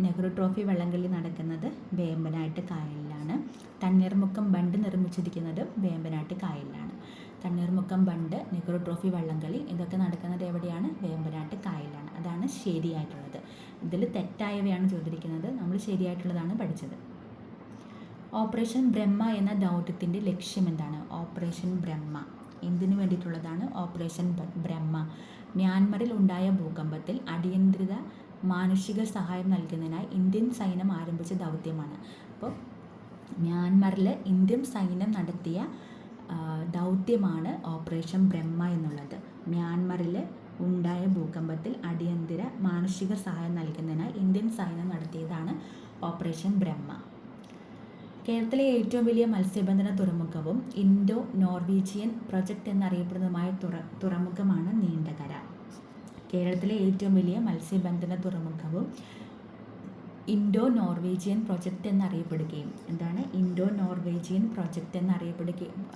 നെഹ്റു ട്രോഫി വള്ളംകളി നടക്കുന്നത് വേമ്പനാട്ട് കായലിലാണ്. തണ്ണീർമുക്കം ബണ്ട് നിർമ്മിച്ചിരിക്കുന്നത് വേമ്പനാട്ട് കായലിലാണ്. തണ്ണീർമുക്കം ബണ്ട്, നെഹ്റു ട്രോഫി വള്ളംകളി ഇതൊക്കെ നടക്കുന്നത് എവിടെയാണ്? വേമ്പനാട്ട് കായലിലാണ്. അതാണ് ശരിയായിട്ടുള്ളത്. ഇതിൽ തെറ്റായവയാണ് ചോദിച്ചിരിക്കുന്നത്. നമ്മൾ ശരിയായിട്ടുള്ളതാണ് പഠിച്ചത്. ഓപ്പറേഷൻ ബ്രഹ്മ എന്ന ദൗത്യത്തിൻ്റെ ലക്ഷ്യം എന്താണ്? ഓപ്പറേഷൻ ബ്രഹ്മ എന്തിനു വേണ്ടിയിട്ടുള്ളതാണ്? ഓപ്പറേഷൻ ബ്രഹ്മ മ്യാൻമറിൽ ഉണ്ടായ ഭൂകമ്പത്തിൽ അടിയന്തര മാനുഷിക സഹായം നൽകുന്നതിനായി ഇന്ത്യൻ സൈന്യം ആരംഭിച്ച ദൗത്യമാണ്. അപ്പോൾ മ്യാൻമറിൽ ഇന്ത്യൻ സൈന്യം നടത്തിയ ദൗത്യമാണ് ഓപ്പറേഷൻ ബ്രഹ്മ എന്നുള്ളത്. മ്യാൻമറിൽ ഉണ്ടായ ഭൂകമ്പത്തിൽ അടിയന്തര മാനുഷിക സഹായം നൽകുന്നതിനായി ഇന്ത്യൻ സൈന്യം നടത്തിയതാണ് ഓപ്പറേഷൻ ബ്രഹ്മ. കേരളത്തിലെ ഏറ്റവും വലിയ മത്സ്യബന്ധന തുറമുഖവും ഇൻഡോ നോർവീജിയൻ പ്രൊജക്ട് എന്നറിയപ്പെടുന്നതുമായ തുറമുഖമാണ് നീണ്ടകര. കേരളത്തിലെ ഏറ്റവും വലിയ മത്സ്യബന്ധന തുറമുഖവും ഇൻഡോ നോർവീജിയൻ പ്രൊജക്ട് എന്നറിയപ്പെടുകയും ഇൻഡോ നോർവീജിയൻ പ്രൊജക്ട്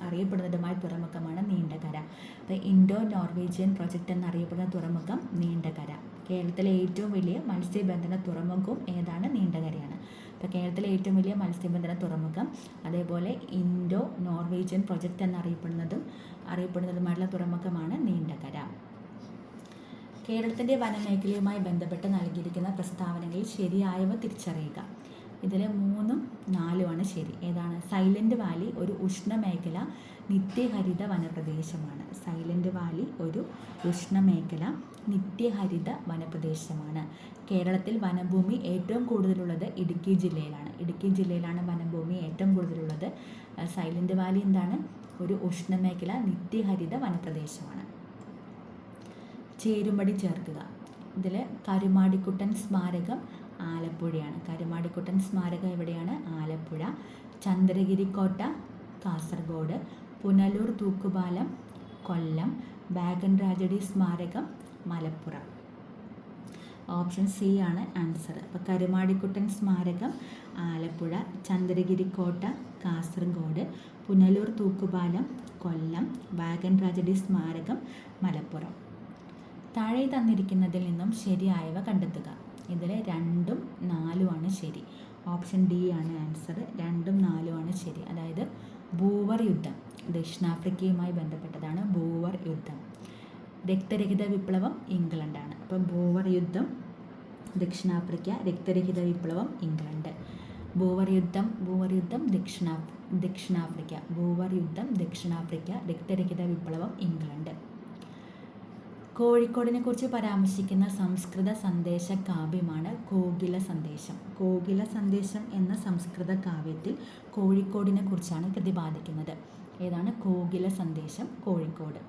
അറിയപ്പെടുന്നതുമായ തുറമുഖമാണ് നീണ്ടകര. അപ്പോൾ ഇൻഡോ നോർവീജിയൻ പ്രൊജക്ട് എന്നറിയപ്പെടുന്ന തുറമുഖം നീണ്ടകര. കേരളത്തിലെ ഏറ്റവും വലിയ മത്സ്യബന്ധന തുറമുഖവും ഏതാണ്? നീണ്ടകരയാണ്. അപ്പോൾ കേരളത്തിലെ ഏറ്റവും വലിയ മത്സ്യബന്ധന തുറമുഖം, അതേപോലെ ഇൻഡോ നോർവീജിയൻ പ്രൊജക്ട് അറിയപ്പെടുന്നതുമായിട്ടുള്ള തുറമുഖമാണ് നീണ്ടകര. കേരളത്തിൻ്റെ വനമേഖലയുമായി ബന്ധപ്പെട്ട് നൽകിയിരിക്കുന്ന പ്രസ്താവനകളിൽ ശരിയായവ തിരിച്ചറിയുക. ഇതിൽ 3ഉം 4ഉമാണ് ശരി. ഏതാണ്? സൈലന്റ് വാലി ഒരു ഉഷ്ണമേഖല നിത്യഹരിത വനപ്രദേശമാണ്. സൈലന്റ് വാലി ഒരു ഉഷ്ണമേഖല നിത്യഹരിത വനപ്രദേശമാണ്. കേരളത്തിൽ വനഭൂമി ഏറ്റവും കൂടുതലുള്ളത് ഇടുക്കി ജില്ലയിലാണ്. ഇടുക്കി ജില്ലയിലാണ് വനഭൂമി ഏറ്റവും കൂടുതലുള്ളത്. സൈലന്റ് വാലി എന്താണ്? ഒരു ഉഷ്ണമേഖല നിത്യഹരിത വനപ്രദേശമാണ്. ചേരുംപടി ചേർക്കുക. ഇതിൽ കരുമാടിക്കുട്ടൻ സ്മാരകം ആലപ്പുഴയാണ്. കരുമാടിക്കുട്ടൻ സ്മാരകം എവിടെയാണ്? ആലപ്പുഴ. ചന്ദ്രഗിരിക്കോട്ട കാസർഗോഡ്. പുനലൂർ തൂക്കുപാലം കൊല്ലം. വാഗൺ ട്രാജഡി സ്മാരകം മലപ്പുറം. ഓപ്ഷൻ സി ആണ് ആൻസർ. അപ്പോൾ കരുമാടിക്കുട്ടൻ സ്മാരകം ആലപ്പുഴ, ചന്ദ്രഗിരിക്കോട്ട കാസർഗോഡ്, പുനലൂർ തൂക്കുപാലം കൊല്ലം, വാഗൺ ട്രാജഡി സ്മാരകം മലപ്പുറം. താഴെ തന്നിരിക്കുന്നതിൽ നിന്നും ശരിയായവ കണ്ടെത്തുക. ഇതിൽ 2ഉം 4ഉമാണ് ശരി. ഓപ്ഷൻ ഡി ആണ് ആൻസർ. 2ഉം 4ഉമാണ് ശരി. അതായത് ബൂവർ യുദ്ധം ദക്ഷിണാഫ്രിക്കയുമായി ബന്ധപ്പെട്ടതാണ്. ബൂവർ യുദ്ധം. രക്തരഹിത വിപ്ലവം ഇംഗ്ലണ്ടാണ്. അപ്പോൾ ബൂവർ യുദ്ധം ദക്ഷിണാഫ്രിക്ക, രക്തരഹിത വിപ്ലവം ഇംഗ്ലണ്ട്. ബൂവർ യുദ്ധം ദക്ഷിണാഫ്രിക്ക. ബൂവർ യുദ്ധം ദക്ഷിണാഫ്രിക്ക, രക്തരഹിത വിപ്ലവം ഇംഗ്ലണ്ട്. കോഴിക്കോടിനെ കുറിച്ച് പരാമർശിക്കുന്ന സംസ്കൃത സന്ദേശ കാവ്യമാണ് കോകില സന്ദേശം. കോകില സന്ദേശം എന്ന സംസ്കൃത കാവ്യത്തിൽ കോഴിക്കോടിനെ കുറിച്ചാണ് പ്രതിപാദിക്കുന്നത്. ഏതാണ്? കോകില സന്ദേശം, കോഴിക്കോട്.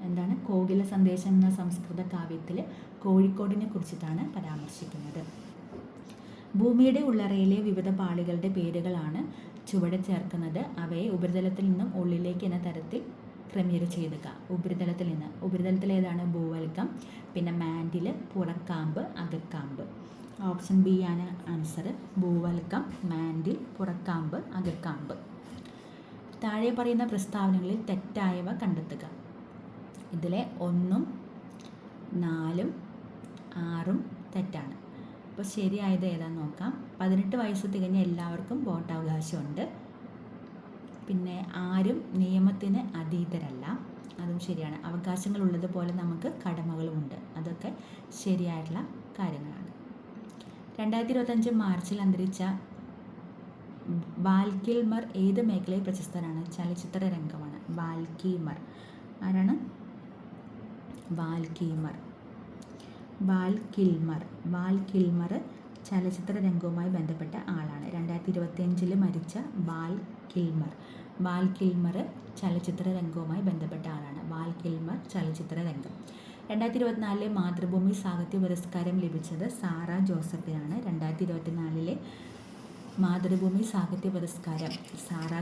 എന്താണ്? കോകില സന്ദേശം എന്ന സംസ്കൃത കാവ്യത്തിൽ കോഴിക്കോടിനെ കുറിച്ചിട്ടാണ് പരാമർശിക്കുന്നത്. ഭൂമിയുടെ ഉള്ളറയിലെ വിവിധ പാളികളുടെ പേരുകളാണ് ചുവടെ ചേർക്കുന്നത്. അവയെ ഉപരിതലത്തിൽ നിന്നും ഉള്ളിലേക്ക് എന്ന തരത്തിൽ ക്രമീകരിച്ച് എഴുതുക. ഉപരിതലത്തിൽ ഏതാണ്? ഭൂവൽക്കം, പിന്നെ മാൻഡിൽ, പുറക്കാമ്പ്, അകക്കാമ്പ്. ഓപ്ഷൻ ബി ആണ് ആൻസർ. ഭൂവൽക്കം, മാൻഡിൽ, പുറക്കാമ്പ്, അകക്കാമ്പ്. താഴെ പറയുന്ന പ്രസ്താവനകളിൽ തെറ്റായവ കണ്ടെത്തുക. ഇതിലെ 1ഉം 4ഉം 6ഉം തെറ്റാണ്. അപ്പോൾ ശരിയായത് ഏതാണെന്ന് നോക്കാം. 18 വയസ്സ് തികഞ്ഞ എല്ലാവർക്കും വോട്ടവകാശമുണ്ട്. പിന്നെ ആരും നിയമത്തിന് അതീതരല്ല, അതും ശരിയാണ്. അവകാശങ്ങൾ ഉള്ളതുപോലെ നമുക്ക് കടമകളുമുണ്ട്, അതൊക്കെ ശരിയായിട്ടുള്ള കാര്യങ്ങളാണ്. 2025 മാർച്ചിൽ അന്തരിച്ച വാൽ കിൽമർ ഏത് മേഖലയിൽ പ്രശസ്തനാണ്? ചലച്ചിത്ര രംഗമാണ്. വാൽ കിൽമർ ആരാണ്? വാൽ കിൽമർ ചലച്ചിത്ര രംഗവുമായി ബന്ധപ്പെട്ട ആളാണ്. 2025 മരിച്ച വാൽ കിൽമർ ചലച്ചിത്ര രംഗവുമായി ബന്ധപ്പെട്ട ആളാണ്. വാൽ കിൽമർ ചലച്ചിത്ര രംഗം. 2024 മാതൃഭൂമി സാഹിത്യ പുരസ്കാരം ലഭിച്ചത് സാറ ജോസഫിനാണ്. 2024 മാതൃഭൂമി സാഹിത്യ പുരസ്കാരം സാറ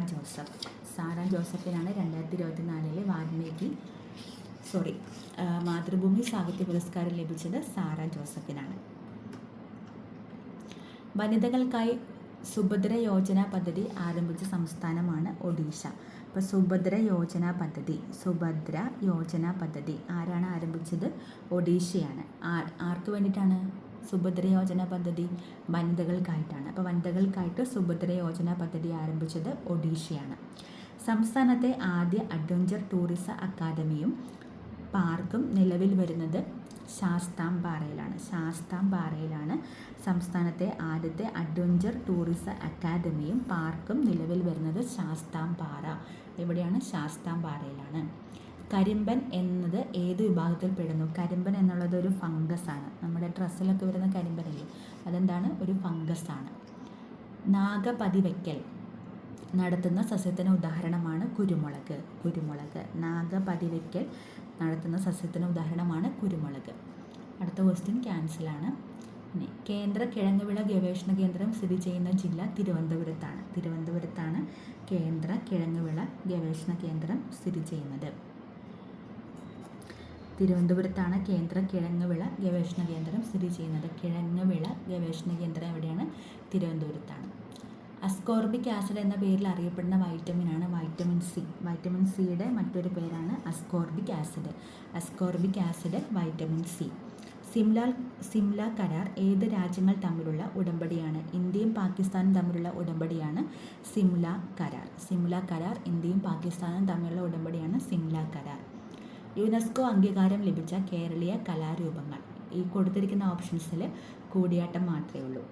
ജോസഫിനാണ് 2024 മാതൃഭൂമി സാഹിത്യ പുരസ്കാരം ലഭിച്ചത് സാറ ജോസഫിനാണ്. വനിതകൾക്കായി സുഭദ്ര യോജന പദ്ധതി ആരംഭിച്ച സംസ്ഥാനമാണ് ഒഡീഷ. അപ്പോൾ സുഭദ്ര യോജന പദ്ധതി ആരാണ് ആരംഭിച്ചത്? ഒഡീഷയാണ്. ആർക്ക് വേണ്ടിയിട്ടാണ് സുഭദ്ര യോജന പദ്ധതി? വനിതകൾക്കായിട്ടാണ്. അപ്പോൾ വനിതകൾക്കായിട്ട് സുഭദ്ര യോജന പദ്ധതി ആരംഭിച്ചത് ഒഡീഷയാണ്. സംസ്ഥാനത്തെ ആദ്യ അഡ്വഞ്ചർ ടൂറിസം അക്കാദമിയും പാർക്കും നിലവിൽ വരുന്നത് ശാസ്താംപാറയിലാണ്. സംസ്ഥാനത്തെ ആദ്യത്തെ അഡ്വഞ്ചർ ടൂറിസം അക്കാദമിയും പാർക്കും നിലവിൽ വരുന്നത് ശാസ്താംപാറ. എവിടെയാണ്? ശാസ്താംപാറയിലാണ്. കരിമ്പൻ എന്നത് ഏത് വിഭാഗത്തിൽ പെടുന്നു? കരിമ്പൻ എന്നുള്ളത് ഒരു ഫംഗസാണ്. നമ്മുടെ ഡ്രസ്സിലൊക്കെ വരുന്ന കരിമ്പനല്ലേ, അതെന്താണ്? ഒരു ഫംഗസാണ്. നാഗപതിവയ്ക്കൽ നടത്തുന്ന സസ്യത്തിന് ഉദാഹരണമാണ് കുരുമുളക്. നാഗപതിവയ്ക്കൽ നടത്തുന്ന സസ്യത്തിന് ഉദാഹരണമാണ് കുരുമുളക്. അടുത്ത ക്വസ്റ്റ്യൻ ക്യാൻസലാണ്. ഇനി കേന്ദ്ര കിഴങ്ങുവിള ഗവേഷണ കേന്ദ്രം സ്ഥിതി ചെയ്യുന്ന ജില്ല തിരുവനന്തപുരത്താണ് കേന്ദ്ര കിഴങ്ങുവിള ഗവേഷണ കേന്ദ്രം സ്ഥിതി ചെയ്യുന്നത്. തിരുവനന്തപുരത്താണ് കേന്ദ്ര കിഴങ്ങുവിള ഗവേഷണ കേന്ദ്രം സ്ഥിതി ചെയ്യുന്നത്. കിഴങ്ങുവിള ഗവേഷണ കേന്ദ്രം എവിടെയാണ്? തിരുവനന്തപുരത്താണ്. അസ്കോർബിക് ആസിഡ് എന്ന പേരിൽ അറിയപ്പെടുന്ന വൈറ്റമിനാണ് വൈറ്റമിൻ സി. വൈറ്റമിൻ സിയുടെ മറ്റൊരു പേരാണ് ascorbic acid vitamin C. Simla കരാർ ഏത് രാജ്യങ്ങൾ തമ്മിലുള്ള ഉടമ്പടിയാണ്? ഇന്ത്യയും പാകിസ്ഥാനും തമ്മിലുള്ള ഉടമ്പടിയാണ് സിംല കരാർ. ഇന്ത്യയും പാകിസ്ഥാനും തമ്മിലുള്ള ഉടമ്പടിയാണ് സിംല കരാർ. യുനെസ്കോ അംഗീകാരം ലഭിച്ച കേരളീയ കലാരൂപങ്ങൾ. ഈ കൊടുത്തിരിക്കുന്ന ഓപ്ഷൻസിൽ കൂടിയാട്ടം മാത്രമേ ഉള്ളൂ.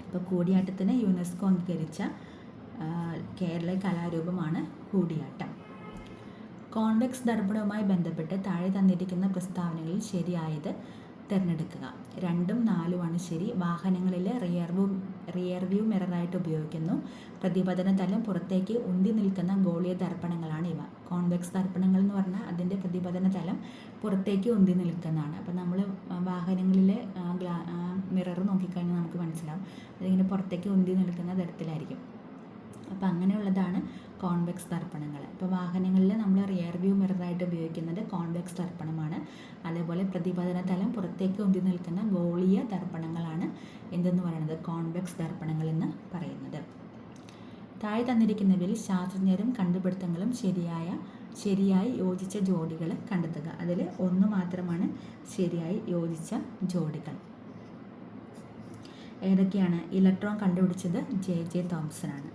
അപ്പോൾ കൂടിയാട്ടത്തിന് യുനെസ്കോ അംഗീകരിച്ച കേരളീയ കലാരൂപമാണ് കൂടിയാട്ടം. കോൺവെക്സ് ദർപ്പണവുമായി ബന്ധപ്പെട്ട് താഴെ തന്നിരിക്കുന്ന പ്രസ്താവനകളിൽ ശരിയായത് തിരഞ്ഞെടുക്കുക. 2ഉം 4ഉമാണ് ശരി. വാഹനങ്ങളിലെ റിയർ വ്യൂ മിററായിട്ട് ഉപയോഗിക്കുന്നു. പ്രതിപതന തലം പുറത്തേക്ക് ഉന്തി നിൽക്കുന്ന ഗോളീയ ദർപ്പണങ്ങളാണ് ഇവ. കോൺവെക്സ് ദർപ്പണങ്ങൾ എന്ന് പറഞ്ഞാൽ അതിൻ്റെ പ്രതിപതന തലം പുറത്തേക്ക് ഉന്തി നിൽക്കുന്നതാണ്. അപ്പോൾ നമ്മൾ വാഹനങ്ങളിലെ മിറർ നോക്കിക്കഴിഞ്ഞാൽ നമുക്ക് മനസ്സിലാവും അതിങ്ങനെ പുറത്തേക്ക് ഉന്തി നിൽക്കുന്ന തരത്തിലായിരിക്കും. അപ്പോൾ അങ്ങനെയുള്ളതാണ് കോൺവെക്സ് ദർപ്പണങ്ങൾ. ഇപ്പോൾ വാഹനങ്ങളിൽ നമ്മൾ റിയർ വ്യൂ മിററായിട്ട് ഉപയോഗിക്കുന്നത് കോൺവെക്സ് ദർപ്പണമാണ്. അതേപോലെ പ്രതിപതന തലം പുറത്തേക്ക് ഉന്തി നിൽക്കുന്ന ഗോളീയ ദർപ്പണങ്ങളാണ് എന്തെന്ന് പറയുന്നത്? കോൺവെക്സ് ദർപ്പണങ്ങൾ എന്ന് പറയുന്നത്. താഴെ തന്നിരിക്കുന്നവയിൽ ശാസ്ത്രജ്ഞരും കണ്ടുപിടുത്തങ്ങളും ശരിയായി യോജിച്ച ജോഡികൾ കണ്ടെത്തുക. അതിൽ 1 മാത്രമാണ് ശരിയായി യോജിച്ച ജോഡികൾ. ഏതൊക്കെയാണ്? ഇലക്ട്രോൺ കണ്ടുപിടിച്ചത് ജെ തോംസൺ ആണ്.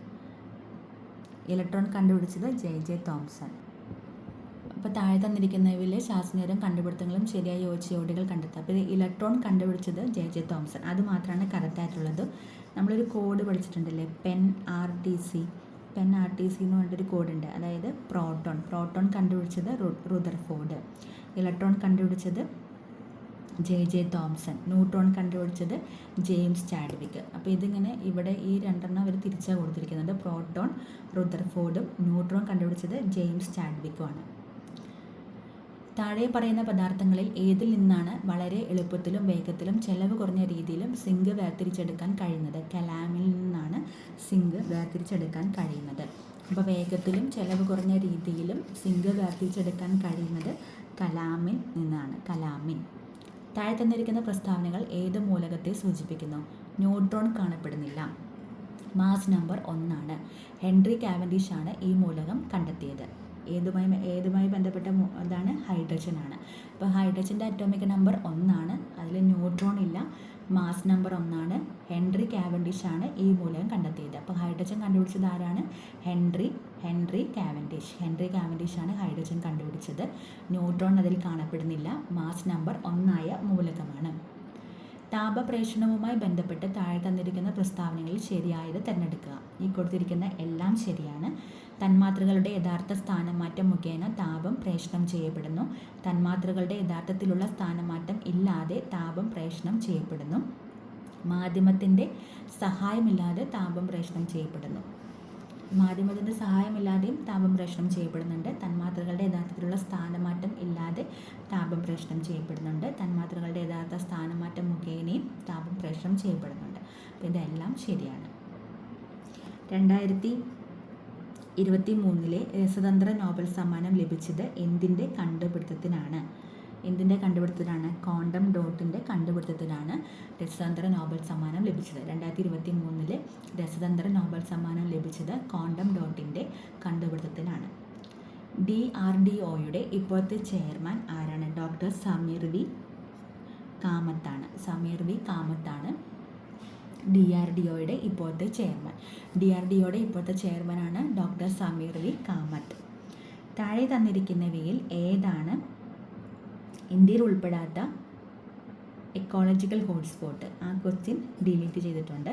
അപ്പോൾ താഴെ തന്നിരിക്കുന്നവയിൽ ശാസ്ത്രജ്ഞരും കണ്ടുപിടുത്തങ്ങളും ശരിയായി യോജിച്ച ജോഡികൾ കണ്ടെത്തുക. അപ്പോൾ ഇലക്ട്രോൺ കണ്ടുപിടിച്ചത് ജെ തോംസൺ. അത് മാത്രമാണ് കറക്റ്റായിട്ടുള്ളത്. നമ്മളൊരു കോഡ് പഠിച്ചിട്ടുണ്ടല്ലേ, പെൻ ആർ ടി സി എന്ന് പറഞ്ഞിട്ടൊരു കോഡുണ്ട്. അതായത് പ്രോട്ടോൺ കണ്ടുപിടിച്ചത് റുദർഫോർഡ്, ഇലക്ട്രോൺ കണ്ടുപിടിച്ചത് ജെ തോംസൺ, ന്യൂട്രോൺ കണ്ടുപിടിച്ചത് ജെയിംസ് ചാഡ്വിക്ക്. അപ്പോൾ ഇതിങ്ങനെ ഇവിടെ ഈ 2 അവർ തിരിച്ചാണ് കൊടുത്തിരിക്കുന്നത്. പ്രോട്ടോൺ റുദർഫോർഡും ന്യൂട്രോൺ കണ്ടുപിടിച്ചത് ജെയിംസ് ചാഡ്വിക്കുമാണ്. താഴെ പറയുന്ന പദാർത്ഥങ്ങളിൽ ഏതിൽ നിന്നാണ് വളരെ എളുപ്പത്തിലും വേഗത്തിലും ചെലവ് കുറഞ്ഞ രീതിയിലും സിങ്ക് വേർതിരിച്ചെടുക്കാൻ കഴിയുന്നത്? കലാമിൽ നിന്നാണ് സിങ്ക് വേർതിരിച്ചെടുക്കാൻ കഴിയുന്നത്. അപ്പോൾ വേഗത്തിലും ചെലവ് കുറഞ്ഞ രീതിയിലും സിങ്ക് വേർതിരിച്ചെടുക്കാൻ കഴിയുന്നത് കലാമിൽ നിന്നാണ്. താഴെ തന്നിരിക്കുന്ന പ്രസ്താവനകൾ ഏത് മൂലകത്തെ സൂചിപ്പിക്കുന്നു? ന്യൂട്രോൺ കാണപ്പെടുന്നില്ല. മാസ് നമ്പർ 1 ആണ്. ഹെൻറി കാവൻഡിഷ് ആണ് ഈ മൂലകം കണ്ടെത്തിയത്. ഏതുമായി ബന്ധപ്പെട്ട അതാണ്? ഹൈഡ്രജൻ ആണ്. അപ്പോൾ ഹൈഡ്രജൻ്റെ അറ്റോമിക് നമ്പർ 1 ആണ്. അതിൽ ന്യൂട്രോൺ ഇല്ല. മാസ് നമ്പർ 1 ആണ്. ഹെൻറി കാവൻഡിഷ് ആണ് ഈ മൂലകം കണ്ടെത്തിയത്. അപ്പോൾ ഹൈഡ്രജൻ കണ്ടുപിടിച്ചത് ആരാണ്? ഹെൻറി കാവൻഡിഷ് ആണ് ഹൈഡ്രജൻ കണ്ടുപിടിച്ചത്. ന്യൂട്രോൺ അതിൽ കാണപ്പെടുന്നില്ല. മാസ് നമ്പർ 1 ആയ മൂലകമാണ്. താപപ്രേഷണവുമായി ബന്ധപ്പെട്ട് താഴെ തന്നിരിക്കുന്ന പ്രസ്താവനകളിൽ ശരിയായത് തിരഞ്ഞെടുക്കുക. ഈ കൊടുത്തിരിക്കുന്ന എല്ലാം ശരിയാണ്. തന്മാത്രകളുടെ യഥാർത്ഥ സ്ഥാനമാറ്റം മുഖേന താപം പ്രേഷണം ചെയ്യപ്പെടുന്നു. തന്മാത്രകളുടെ യഥാർത്ഥത്തിലുള്ള സ്ഥാനമാറ്റം ഇല്ലാതെ താപം പ്രേഷണം ചെയ്യപ്പെടുന്നു. മാധ്യമത്തിൻ്റെ സഹായമില്ലാതെ താപം പ്രേഷണം ചെയ്യപ്പെടുന്നു. മാധ്യമത്തിൻ്റെ സഹായമില്ലാതെയും താപം പ്രേഷണം ചെയ്യപ്പെടുന്നുണ്ട്. തന്മാത്രകളുടെ യഥാർത്ഥത്തിലുള്ള സ്ഥാനമാറ്റം ഇല്ലാതെ താപം പ്രേഷണം ചെയ്യപ്പെടുന്നുണ്ട്. തന്മാത്രകളുടെ യഥാർത്ഥ സ്ഥാനമാറ്റം മുഖേനയും താപം പ്രേഷണം ചെയ്യപ്പെടുന്നുണ്ട്. അപ്പോൾ ഇതെല്ലാം ശരിയാണ്. 2023 രസതന്ത്ര നോബൽ സമ്മാനം ലഭിച്ചത് എന്തിൻ്റെ കണ്ടുപിടുത്തത്തിനാണ്? ക്വാണ്ടം ഡോട്ടിൻ്റെ കണ്ടുപിടുത്തത്തിനാണ് രസതന്ത്ര നോബൽ സമ്മാനം ലഭിച്ചത്. 2023 രസതന്ത്ര നോബൽ സമ്മാനം ലഭിച്ചത് ക്വാണ്ടം ഡോട്ടിൻ്റെ കണ്ടുപിടുത്തത്തിനാണ്. DRDOയുടെ ഇപ്പോഴത്തെ ചെയർമാൻ ആരാണ്? ഡോക്ടർ സമീർ വി കാമത്താണ് DRDOയുടെ ഇപ്പോഴത്തെ ചെയർമാനാണ് ഡോക്ടർ സമീർ വി കാമത്ത്. താഴെ തന്നിരിക്കുന്നവയിൽ ഏതാണ് ഇന്ത്യയിൽ ഉൾപ്പെടാത്ത എക്കോളജിക്കൽ ഹോട്ട്സ്പോട്ട്? ആ ക്വസ്റ്റ്യൻ ഡിലീറ്റ് ചെയ്തിട്ടുണ്ട്.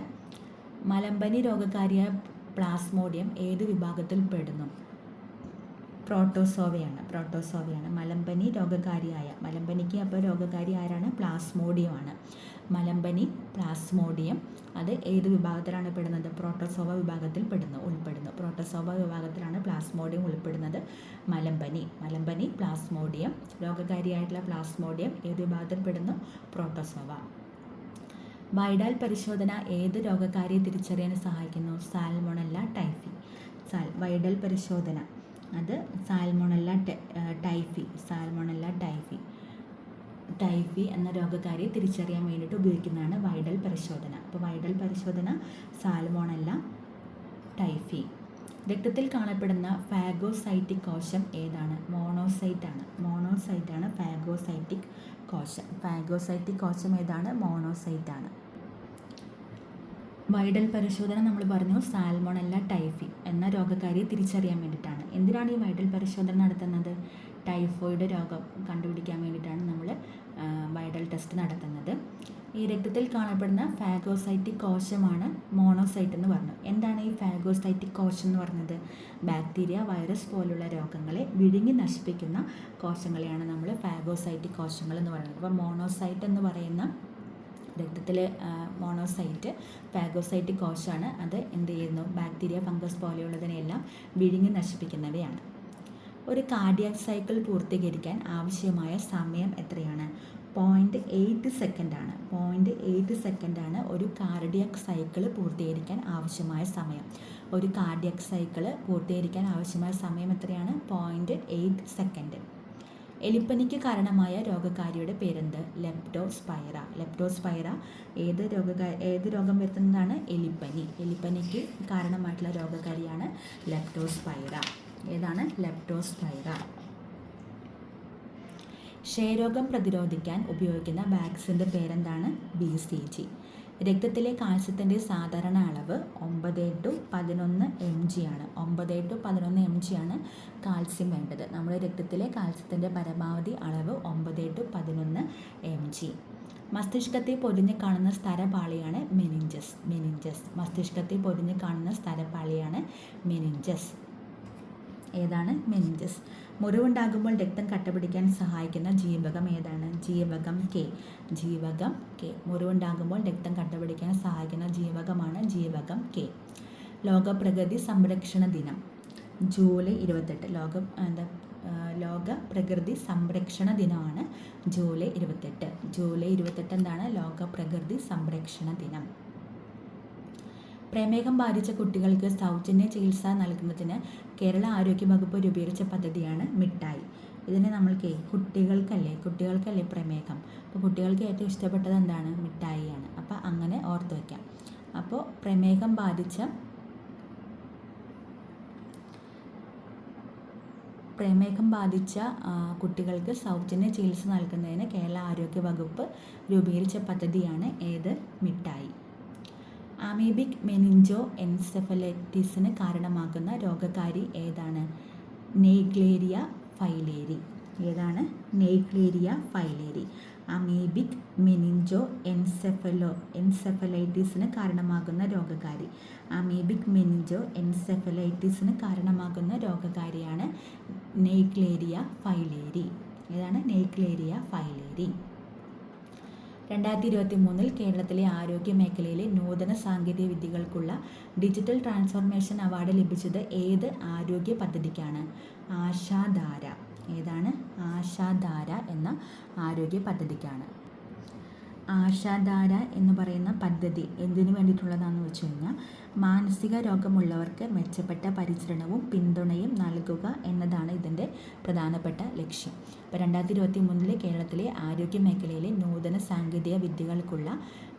മലമ്പനി രോഗകാരിയായ പ്ലാസ്മോഡിയം ഏത് വിഭാഗത്തിൽ പെടുന്നു? പ്രോട്ടോസോവയാണ്. മലമ്പനിക്ക് അപ്പോൾ രോഗകാരി ആരാണ്? പ്ലാസ്മോഡിയമാണ്. മലമ്പനി, പ്ലാസ്മോഡിയം, അത് ഏത് വിഭാഗത്തിലാണ് പെടുന്നത്? പ്രോട്ടോസോവ വിഭാഗത്തിൽ ഉൾപ്പെടുന്നു. പ്രോട്ടോസോവ വിഭാഗത്തിലാണ് പ്ലാസ്മോഡിയം ഉൾപ്പെടുന്നത്. മലമ്പനി, പ്ലാസ്മോഡിയം, രോഗകാരിയായിട്ടുള്ള പ്ലാസ്മോഡിയം ഏത് വിഭാഗത്തിൽ പെടുന്നു? പ്രോട്ടോസോവ. വൈഡാൽ പരിശോധന ഏത് രോഗകാരിയെ തിരിച്ചറിയാൻ സഹായിക്കുന്നു? Salmonella typhi. വൈഡൽ പരിശോധന അത് സാൽമോണല്ല ടൈഫി എന്ന രോഗകാരിയെ തിരിച്ചറിയാൻ വേണ്ടിയിട്ട് ഉപയോഗിക്കുന്നതാണ് വൈഡൽ പരിശോധന. അപ്പോൾ വൈഡൽ പരിശോധന സാൽമോണല്ല ടൈഫി. രക്തത്തിൽ കാണപ്പെടുന്ന ഫാഗോസൈറ്റിക് കോശം ഏതാണ്? മോണോസൈറ്റാണ് ഫാഗോസൈറ്റിക് കോശം ഏതാണ്? മോണോസൈറ്റാണ്. വൈഡൽ പരിശോധന നമ്മൾ പറഞ്ഞു സാൽമോണല്ല ടൈഫി എന്ന രോഗകാരിയെ തിരിച്ചറിയാൻ വേണ്ടിയിട്ടാണ്. എന്തിനാണ് ഈ വൈഡൽ പരിശോധന നടത്തുന്നത്? ടൈഫോയിഡ് രോഗം കണ്ടുപിടിക്കാൻ വേണ്ടിയിട്ടാണ് നമ്മൾ വൈഡൽ ടെസ്റ്റ് നടത്തുന്നത്. ഈ രക്തത്തിൽ കാണപ്പെടുന്ന ഫാഗോസൈറ്റിക് കോശമാണ് മോണോസൈറ്റ് എന്ന് പറഞ്ഞു. എന്താണ് ഈ ഫാഗോസൈറ്റിക് കോശം എന്ന് പറഞ്ഞത്? ബാക്ടീരിയ, വൈറസ് പോലുള്ള രോഗങ്ങളെ വിഴുങ്ങി നശിപ്പിക്കുന്ന കോശങ്ങളെയാണ് നമ്മൾ ഫാഗോസൈറ്റിക് കോശങ്ങൾ എന്ന് പറയുന്നത്. അപ്പോൾ മോണോസൈറ്റ് എന്ന് പറയുന്ന രക്തത്തിലെ മോണോസൈറ്റ് ഫാഗോസൈറ്റിക് കോശമാണ്. അത് എന്ത് ചെയ്യുന്നു? ബാക്ടീരിയ, ഫംഗസ് പോലെയുള്ളതിനെല്ലാം വിഴുങ്ങി നശിപ്പിക്കുന്നവയാണ്. ഒരു കാർഡിയാക് സൈക്കിൾ പൂർത്തീകരിക്കാൻ ആവശ്യമായ സമയം എത്രയാണ്? 0.8 സെക്കൻഡാണ്. 0.8 സെക്കൻഡാണ് ഒരു കാർഡിയാക് സൈക്കിൾ പൂർത്തീകരിക്കാൻ ആവശ്യമായ സമയം. ഒരു കാർഡിയാക് സൈക്കിൾ പൂർത്തീകരിക്കാൻ ആവശ്യമായ സമയം എത്രയാണ്? 0.8 സെക്കൻഡ്. എലിപ്പനിക്ക് കാരണമായ രോഗകാരിയുടെ പേരെന്ത്? ലെപ്റ്റോസ്പൈറ. ഏത് രോഗം വരുത്തുന്നതാണ്? എലിപ്പനിക്ക് കാരണമായിട്ടുള്ള രോഗകാരിയാണ് ലെപ്റ്റോസ്പൈറ. ഏതാണ്? ലെപ്റ്റോസ്പൈറ. ക്ഷയരോഗം പ്രതിരോധിക്കാൻ ഉപയോഗിക്കുന്ന വാക്സിൻ്റെ പേരെന്താണ്? BCG. രക്തത്തിലെ കാൽസ്യത്തിൻ്റെ സാധാരണ അളവ് 9-11 mg ആണ്. 9-11 mg ആണ് കാൽസ്യം വേണ്ടത്. നമ്മുടെ രക്തത്തിലെ കാൽസ്യത്തിൻ്റെ പരമാവധി അളവ് 9-11 mg. മസ്തിഷ്കത്തെ പൊതിഞ്ഞ് കാണുന്ന സ്ഥലപാളിയാണ് മെനിഞ്ചസ്. മസ്തിഷ്കത്തെ പൊതിഞ്ഞ് കാണുന്ന സ്ഥലപാളിയാണ് മെനിഞ്ചസ്. ഏതാണ്? മെനിഞ്ചസ്. മുറിവുണ്ടാകുമ്പോൾ രക്തം കട്ടപിടിക്കാൻ സഹായിക്കുന്ന ജീവകം ഏതാണ്? ജീവകം K. മുറിവുണ്ടാകുമ്പോൾ രക്തം കട്ടപിടിക്കാൻ സഹായിക്കുന്ന ജീവകമാണ് ജീവകം K. ലോക പ്രകൃതി സംരക്ഷണ ദിനം ജൂലൈ 28. ലോക പ്രകൃതി സംരക്ഷണ ദിനമാണ് ജൂലൈ 28. എന്താണ്? ലോക പ്രകൃതി സംരക്ഷണ ദിനം. പ്രമേഹം ബാധിച്ച കുട്ടികൾക്ക് സൗജന്യ ചികിത്സ നൽകുന്നതിന് കേരള ആരോഗ്യ വകുപ്പ് രൂപീകരിച്ച പദ്ധതിയാണ് മിഠായി. ഇതിനെ നമ്മൾക്ക് കുട്ടികൾക്കല്ലേ പ്രമേഹം. അപ്പോൾ കുട്ടികൾക്ക് ഏറ്റവും ഇഷ്ടപ്പെട്ടത് എന്താണ്? മിഠായിയാണ്. അപ്പോൾ അങ്ങനെ ഓർത്ത് വയ്ക്കാം. അപ്പോൾ പ്രമേഹം ബാധിച്ച കുട്ടികൾക്ക് സൗജന്യ ചികിത്സ നൽകുന്നതിന് കേരള ആരോഗ്യ വകുപ്പ് രൂപീകരിച്ച പദ്ധതിയാണ് ഏത്? മിഠായി. അമീബിക് മെനിഞ്ചോ എൻസെഫലൈറ്റിസിന് കാരണമാകുന്ന രോഗകാരി ഏതാണ്? നെയ്ഗ്ലേരിയ ഫൈലേരി. ഏതാണ്? നെയ്ഗ്ലേരിയ ഫൈലേരി. അമീബിക് മെനിഞ്ചോ എൻസെഫലൈറ്റിസിന് കാരണമാകുന്ന രോഗകാരി. അമീബിക് മെനിഞ്ചോ എൻസെഫലൈറ്റിസിന് കാരണമാകുന്ന രോഗകാരിയാണ് നെയ്ഗ്ലേരിയ ഫൈലേരി. ഏതാണ്? നെയ്ഗ്ലേരിയ ഫൈലേരി. 2023 കേരളത്തിലെ ആരോഗ്യ മേഖലയിലെ നൂതന സാങ്കേതിക വിദ്യകൾക്കുള്ള ഡിജിറ്റൽ ട്രാൻസ്ഫോർമേഷൻ അവാർഡ് ലഭിച്ചത് ഏത് ആരോഗ്യ പദ്ധതിക്കാണ്? ആശാധാര. ഏതാണ്? ആശാധാര എന്ന ആരോഗ്യ പദ്ധതിക്കാണ്. ആശാധാര എന്ന് പറയുന്ന പദ്ധതി എന്തിനു വേണ്ടിയിട്ടുള്ളതാണെന്ന് വെച്ച് കഴിഞ്ഞാൽ മാനസിക രോഗമുള്ളവർക്ക് മെച്ചപ്പെട്ട പരിചരണവും പിന്തുണയും നൽകുക എന്നതാണ് ഇതിൻ്റെ പ്രധാനപ്പെട്ട ലക്ഷ്യം. അപ്പോൾ 2023 കേരളത്തിലെ ആരോഗ്യ മേഖലയിലെ നൂതന സാങ്കേതിക വിദ്യകൾക്കുള്ള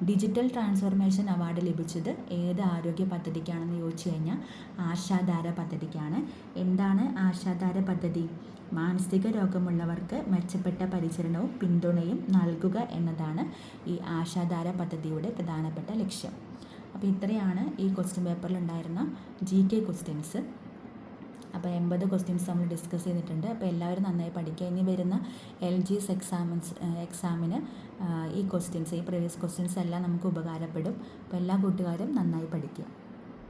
ഡിജിറ്റൽ ട്രാൻസ്ഫോർമേഷൻ അവാർഡ് ലഭിച്ചത് ഏത് ആരോഗ്യ പദ്ധതിക്കാണെന്ന് ചോദിച്ചു കഴിഞ്ഞാൽ ആശാധാര പദ്ധതിക്കാണ്. എന്താണ് ആശാധാര പദ്ധതി? മാനസിക രോഗമുള്ളവർക്ക് മെച്ചപ്പെട്ട പരിചരണവും പിന്തുണയും നൽകുക എന്നതാണ് ഈ ആശാധാര പദ്ധതിയുടെ പ്രധാനപ്പെട്ട ലക്ഷ്യം. അപ്പോൾ ഇത്രയാണ് ഈ ക്വസ്റ്റ്യൻ പേപ്പറിൽ ഉണ്ടായിരുന്ന GK ക്വസ്റ്റ്യൻസ്. അപ്പോൾ 80 ക്വസ്റ്റ്യൻസ് നമ്മൾ ഡിസ്കസ് ചെയ്തിട്ടുണ്ട്. അപ്പോൾ എല്ലാവരും നന്നായി പഠിക്കുക. ഇനി വരുന്ന LGS എക്സാമിന് ഈ പ്രീവിയസ് ക്വസ്റ്റ്യൻസ് എല്ലാം നമുക്ക് ഉപകാരപ്പെടും. അപ്പോൾ എല്ലാ കൂട്ടുകാരും നന്നായി പഠിക്കുക.